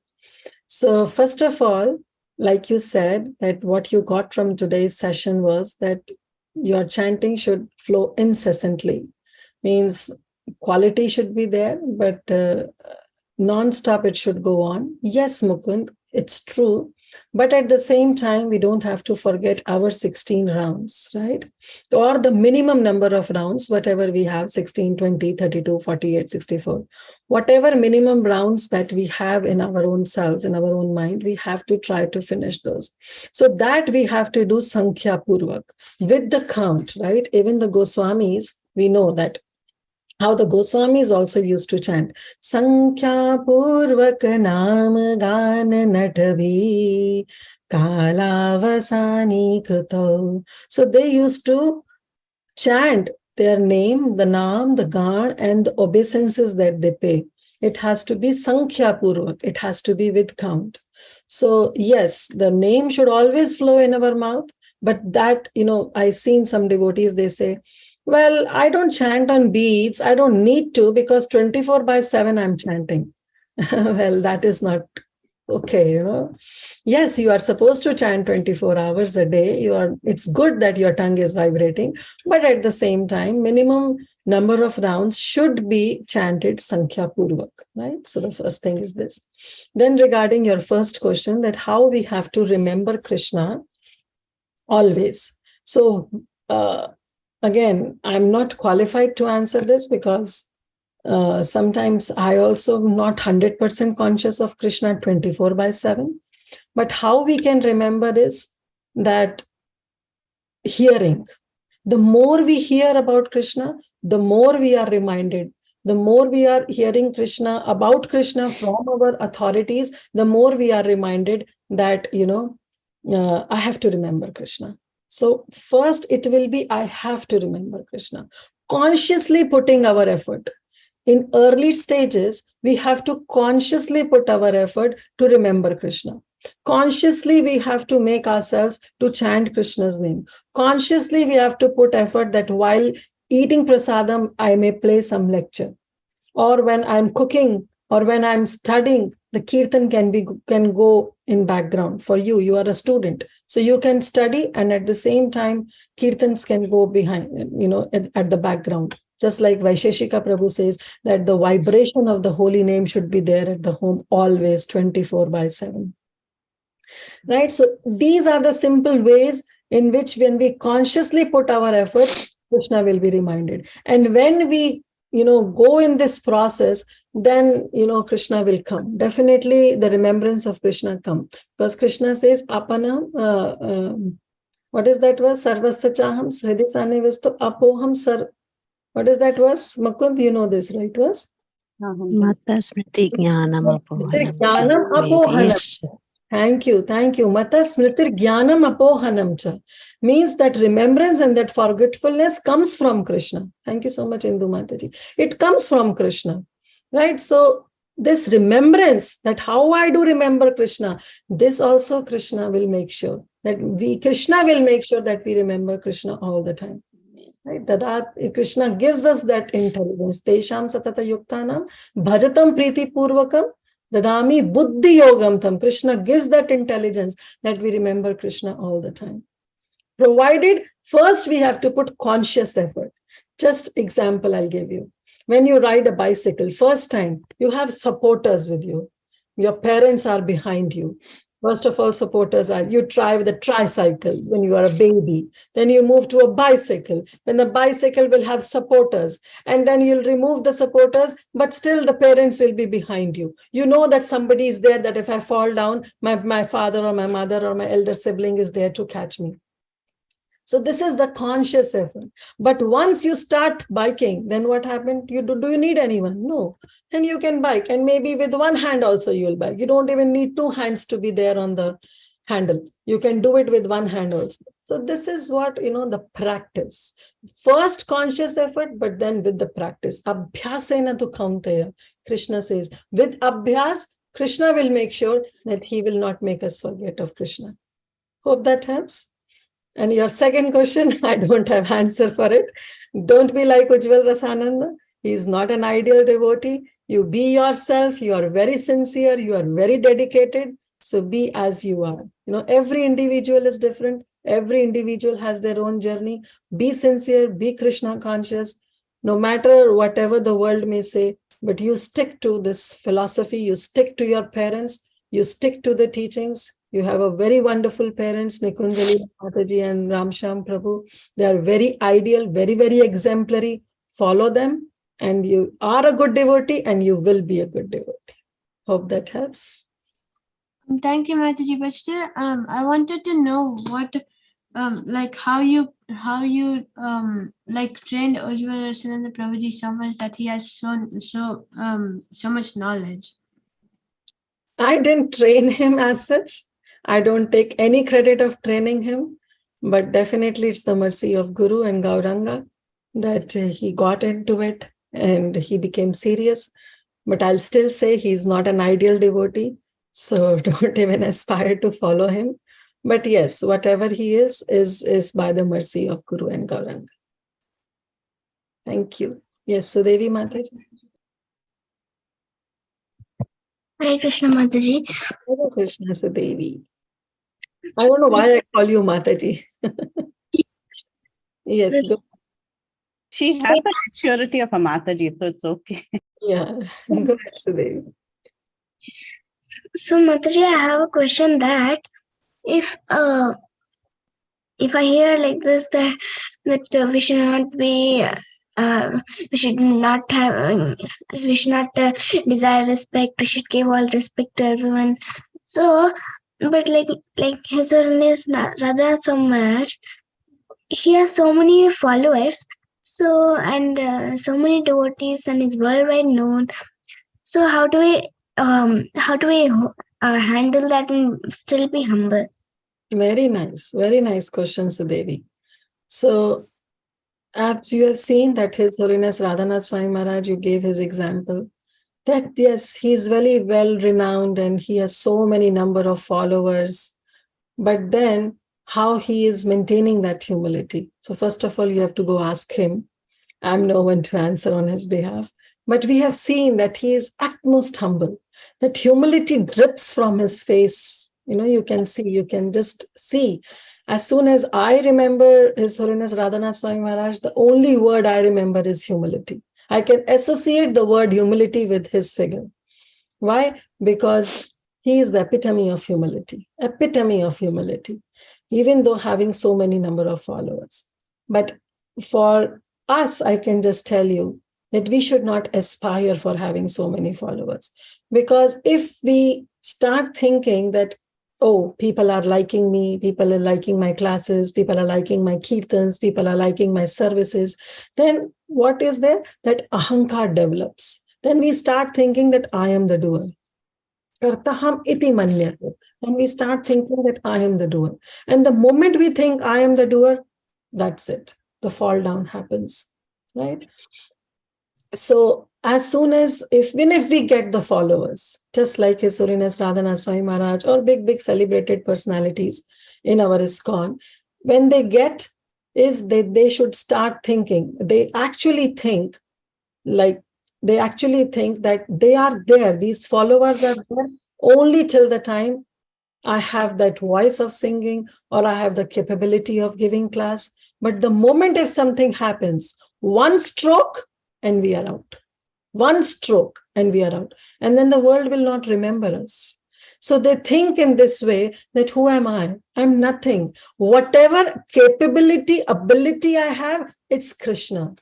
So first of all, like you said, that what you got from today's session was that your chanting should flow incessantly. Means quality should be there, but non-stop it should go on. Yes, Mukund, it's true. But at the same time, we don't have to forget our 16 rounds, right? Or the minimum number of rounds, whatever we have, 16, 20, 32, 48, 64. Whatever minimum rounds that we have in our own selves, in our own mind, we have to try to finish those. So that we have to do Sankhya Purvak, with the count, right? Even the Goswamis, we know that how the Goswamis also used to chant Sankhya Purvak Naam Gan Natbhi Kalavasani Krito. So they used to chant their name, the Naam, the Gan, and the obeisances that they pay. It has to be Sankhya Purvak. It has to be with count. So yes, the name should always flow in our mouth, but that, I've seen some devotees, they say, well, I don't chant on beats. I don't need to, because 24/7 I'm chanting. Well, that is not okay, Yes, you are supposed to chant 24 hours a day. It's good that your tongue is vibrating, but at the same time, minimum number of rounds should be chanted Sankhya Purvak, right? So the first thing is this. Then regarding your first question, that how we have to remember Krishna always. So, again, I'm not qualified to answer this, because sometimes I also am not 100% conscious of Krishna 24/7. But how we can remember is that hearing. The more we hear about Krishna, the more we are reminded. The more we are hearing Krishna, about Krishna from our authorities, the more we are reminded that, I have to remember Krishna. So first it will be, I have to remember Krishna. Consciously putting our effort. In early stages, we have to consciously put our effort to remember Krishna. Consciously, we have to make ourselves to chant Krishna's name. Consciously, we have to put effort that while eating prasadam, I may play some lecture. Or when I'm cooking or when I'm studying, the kirtan can go in background. For you, you are a student. So you can study, and at the same time, kirtans can go behind, at the background. Just like Vaisheshika Prabhu says that the vibration of the holy name should be there at the home always 24/7. Right? So these are the simple ways in which when we consciously put our efforts, Krishna will be reminded. And when we go in this process, then Krishna will come. Definitely the remembrance of Krishna come. Because Krishna says, Apanam, what is that verse? Sarvasya chaham hridisane vastu apoham sar. What is that verse? Mukund, you know this, right? Verse? Mata smriti jnanam apohanam cha. Jnanam apohanam. Thank you. Mata smritir jnanam apohanam cha means that remembrance and that forgetfulness comes from Krishna. Thank you so much, Indu Mataji. It comes from Krishna, right? So this remembrance, that how I do remember Krishna, this also Krishna will make sure that Krishna will make sure that we remember Krishna all the time. Right? That Krishna gives us that intelligence. Tesham satata yuktanam bhajatam priti purvakam dadami buddhi yogam tam. Krishna gives that intelligence that we remember Krishna all the time. Provided first we have to put conscious effort. Just example I'll give you. When you ride a bicycle, first time, you have supporters with you. Your parents are behind you. First of all, supporters are, you try with a tricycle when you are a baby. Then you move to a bicycle. Then the bicycle will have supporters. And then you'll remove the supporters, but still the parents will be behind you. You know that somebody is there, that if I fall down, my father or my mother or my elder sibling is there to catch me. So this is the conscious effort. But once you start biking, then what happened? Do you need anyone? No. And you can bike. And maybe with one hand also you'll bike. You don't even need two hands to be there on the handle. You can do it with one hand also. So this is what, the practice. First conscious effort, but then with the practice. Abhyasena tu kaunteya. Krishna says, with abhyas, Krishna will make sure that he will not make us forget of Krishna. Hope that helps. And your second question, I don't have answer for it. Don't be like Ujjwal Rasananda. He is not an ideal devotee. You be yourself. You are very sincere. You are very dedicated. So be as you are. Every individual is different. Every individual has their own journey. Be sincere. Be Krishna conscious. No matter whatever the world may say, but you stick to this philosophy. You stick to your parents. You stick to the teachings. You have a very wonderful parents, Nikunjali Mataji and Ramsham Prabhu. They are very ideal, very, very exemplary. Follow them, and you are a good devotee, and you will be a good devotee. Hope that helps. Thank you, Mataji. But still, I wanted to know what, how you trained Ujjwal Rasananda Prabhuji so much that he has so much knowledge. I didn't train him as such. I don't take any credit of training him, but definitely it's the mercy of Guru and Gauranga that he got into it and he became serious. But I'll still say he's not an ideal devotee, so don't even aspire to follow him. But yes, whatever he is by the mercy of Guru and Gauranga. Thank you. Yes, Sudevi Mataji. Hare Krishna Mataji. Hare Krishna Sudevi. I don't know why I call you Mataji. Yes. She has the maturity of a Mataji, so it's okay. Yeah. Go ahead, Sudevi. So Mataji, I have a question that if I hear like this that we should not be we should not desire respect, we should give all respect to everyone. So but like His Holiness Radha so much, he has so many followers, so and so many devotees, and is worldwide known. So how do we handle that and still be humble? Very nice question, Sudevi. So, as you have seen that His Holiness Radhanath Swami Maharaj, you gave his example, that yes, he's very well renowned and he has so many number of followers, but then how he is maintaining that humility. So first of all, you have to go ask him. I'm no one to answer on his behalf, but we have seen that he is utmost humble, that humility drips from his face. You can just see. As soon as I remember His Holiness Radhanath Swami Maharaj, the only word I remember is humility. I can associate the word humility with his figure. Why? Because he is the epitome of humility, even though having so many number of followers. But for us, I can just tell you that we should not aspire for having so many followers. Because if we start thinking that, oh, people are liking me, people are liking my classes, people are liking my kirtans, people are liking my services, then what is there? That ahankar develops. Then we start thinking that I am the doer. Kartaham iti manyate. Then we start thinking that I am the doer. And the moment we think I am the doer, that's it. The fall down happens, right? So as soon as, even if we get the followers, just like His Holiness Radhanath Swami Maharaj or big celebrated personalities in our ISKCON, when they get, is they should start thinking, they actually think that they are there, these followers are there only till the time I have that voice of singing or I have the capability of giving class. But the moment if something happens, one stroke and we are out. One stroke and we are out. And then the world will not remember us. So they think in this way that who am I? I'm nothing. Whatever capability, ability I have, it's Krishna.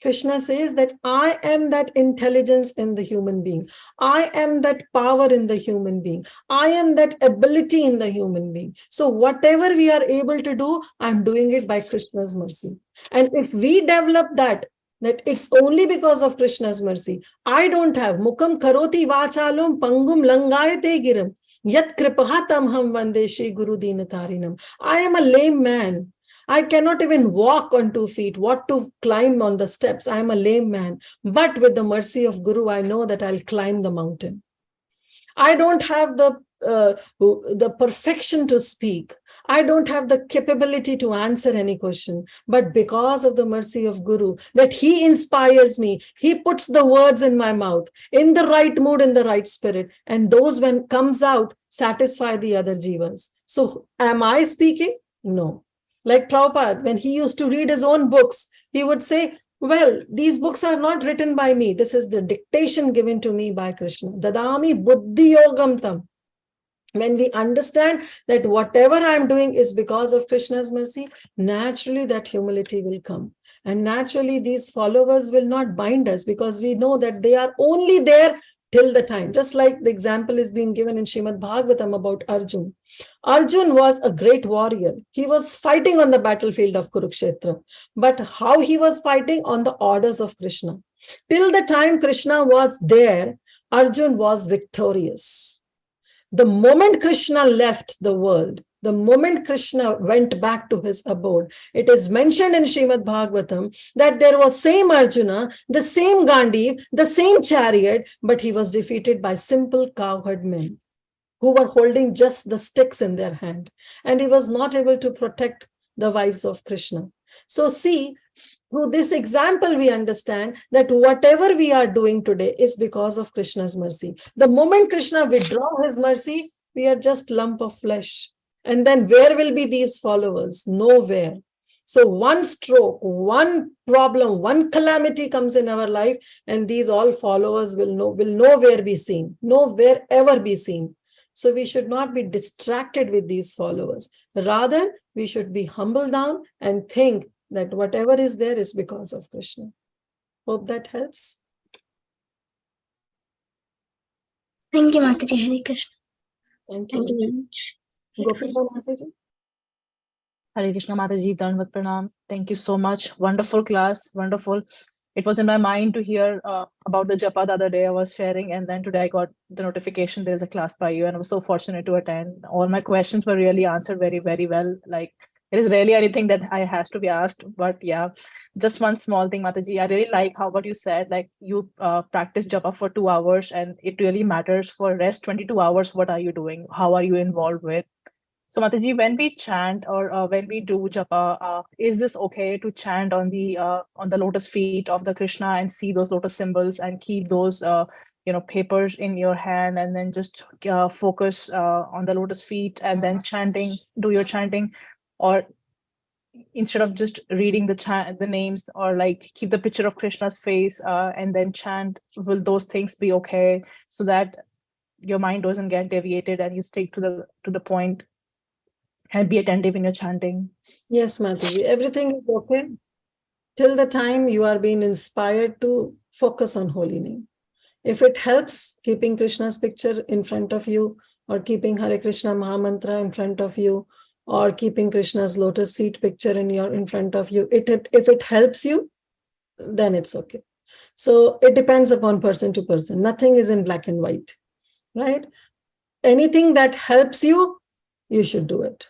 Krishna says that I am that intelligence in the human being. I am that power in the human being. I am that ability in the human being. So whatever we are able to do, I'm doing it by Krishna's mercy. And if we develop that it's only because of Krishna's mercy. I don't have mukam karoti vachalum pangum langayate giram yat kripahatam ham vande Shri Guru Dinatarinam. I am a lame man. I cannot even walk on 2 feet. What to climb on the steps? I am a lame man. But with the mercy of Guru, I know that I'll climb the mountain. I don't have the perfection to speak. I don't have the capability to answer any question. But because of the mercy of Guru, that he inspires me, he puts the words in my mouth, in the right mood, in the right spirit. And those, when comes out, satisfy the other jivas. So am I speaking? No. Like Prabhupada, when he used to read his own books, he would say, well, these books are not written by me. This is the dictation given to me by Krishna. Dadami buddhi yogam tam. When we understand that whatever I'm doing is because of Krishna's mercy, naturally that humility will come. And naturally these followers will not bind us because we know that they are only there till the time. Just like the example is being given in Srimad Bhagavatam about Arjun. Arjun was a great warrior. He was fighting on the battlefield of Kurukshetra. But how he was fighting? On the orders of Krishna. Till the time Krishna was there, Arjun was victorious. The moment Krishna left the world, the moment Krishna went back to his abode, it is mentioned in Srimad Bhagavatam that there was same Arjuna, the same Gandiv, the same chariot, but he was defeated by simple cowherd men who were holding just the sticks in their hand. And he was not able to protect the wives of Krishna. So see, through this example, we understand that whatever we are doing today is because of Krishna's mercy. The moment Krishna withdraws his mercy, we are just lump of flesh. And then where will be these followers? Nowhere. So one stroke, one problem, one calamity comes in our life, and these all followers will nowhere be seen, nowhere ever be seen. So we should not be distracted with these followers. Rather, we should be humble down and think that whatever is there is because of Krishna. Hope that helps. Thank you, Mataji. Hare Krishna. Thank you. Thank you very much. Gopika Mataji. Hare Krishna Mataji, Dandavat Pranam. Thank you so much. Wonderful class, wonderful. it was in my mind to hear about the japa the other day I was sharing, and then today I got the notification there's a class by you, and I was so fortunate to attend. All my questions were really answered very, very well. Like, it is rarely anything that I has to be asked, but yeah, just one small thing, Mataji. I really like how what you said, like you practice japa for 2 hours, and it really matters for rest 22 hours. What are you doing? How are you involved with? So Mataji, when we chant or when we do japa, is this okay to chant on the lotus feet of the Krishna and see those lotus symbols and keep those papers in your hand and then just focus on the lotus feet and then do your chanting, or instead of just reading the names, or like keep the picture of Krishna's face and then chant? Will those things be okay so that your mind doesn't get deviated and you stick to the point and be attentive in your chanting? Yes, Mataji, everything is okay till the time you are being inspired to focus on holy name. If it helps keeping Krishna's picture in front of you, or keeping Hare Krishna Mahamantra in front of you, or keeping Krishna's lotus feet picture in front of you, if it helps you, then it's okay. So it depends upon person to person. Nothing is in black and white, right? Anything that helps you, you should do it.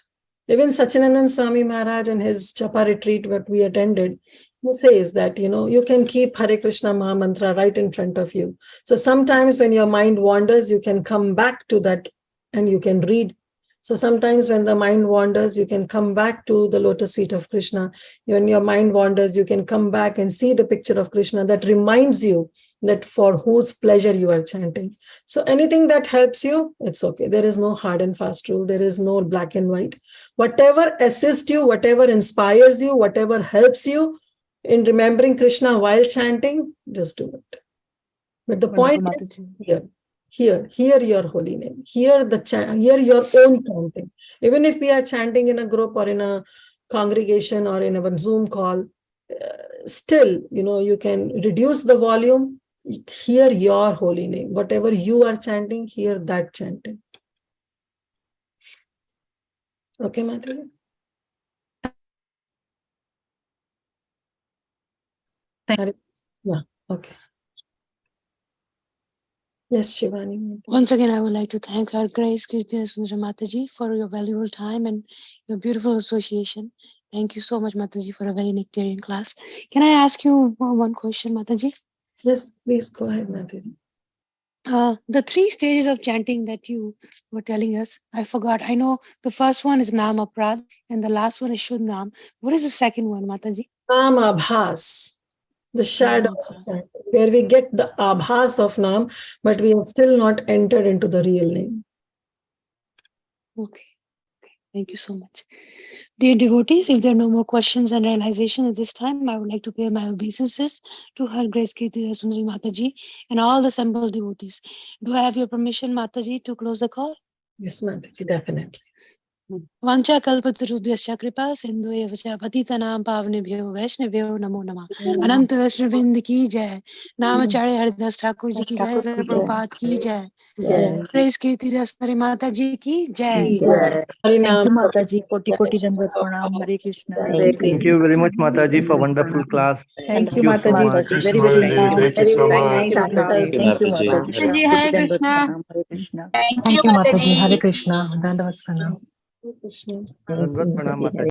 Even Sachinandan Swami Maharaj and his Japa retreat, what we attended, he says that, you can keep Hare Krishna Mahamantra right in front of you. So sometimes when your mind wanders, you can come back to that and you can read. So sometimes when the mind wanders, you can come back to the lotus feet of Krishna. When your mind wanders, you can come back and see the picture of Krishna that reminds you that for whose pleasure you are chanting. So anything that helps you, it's okay. There is no hard and fast rule. There is no black and white. Whatever assists you, whatever inspires you, whatever helps you in remembering Krishna while chanting, just do it. But the point is hear your holy name, hear your own chanting. Even if we are chanting in a group or in a congregation or in a Zoom call, still, you can reduce the volume, hear your holy name. Whatever you are chanting, hear that chanting. Okay, Mataji? Yeah, okay. Yes, Shivani. Once again, I would like to thank Her Grace Kirtida Sundari Mataji for your valuable time and your beautiful association. Thank you so much, Mataji, for a very nectarian class. Can I ask you one question, Mataji? Yes, please go ahead, Mataji. The 3 stages of chanting that you were telling us, I forgot. I know the first one is Nam Aprad and the last one is Shuddh Nam. What is the second one, Mataji? Nam Abhas. The shadow of chanting, where we get the abhas of Nam, but we have still not entered into the real name. Okay. Thank you so much. Dear devotees, if there are no more questions and realizations at this time, I would like to pay my obeisances to Her Grace Kirtida Sundari Mataji and all the assembled devotees. Do I have your permission, Mataji, to close the call? Yes, Mataji, definitely. Vancha kalpatarubhyasya kripa sindhueva cha patitanam pavnebhyo vaishnavyo namo namah. Anant Vaishnavind ki jai. Namacharya Haridas Thakur ji ki jai. Prabhupada ki jai. Grace Kirtida Sundari Mataji ki jai. Thank you, Mataji. Koti Koti Dandavat Pranam. Hare Krishna. Thank you very much, Mataji, for wonderful class. Thank you, so Mataji. much. Very, very nice. Thank you so much. Thank you, Mataji. Thank you, Thank you, Mataji. Hare Krishna. Hare Krishna. Thank you, Mataji. Hare Krishna. Dandavat Pranam. Krishna. Dandavat Pranam, Mataji.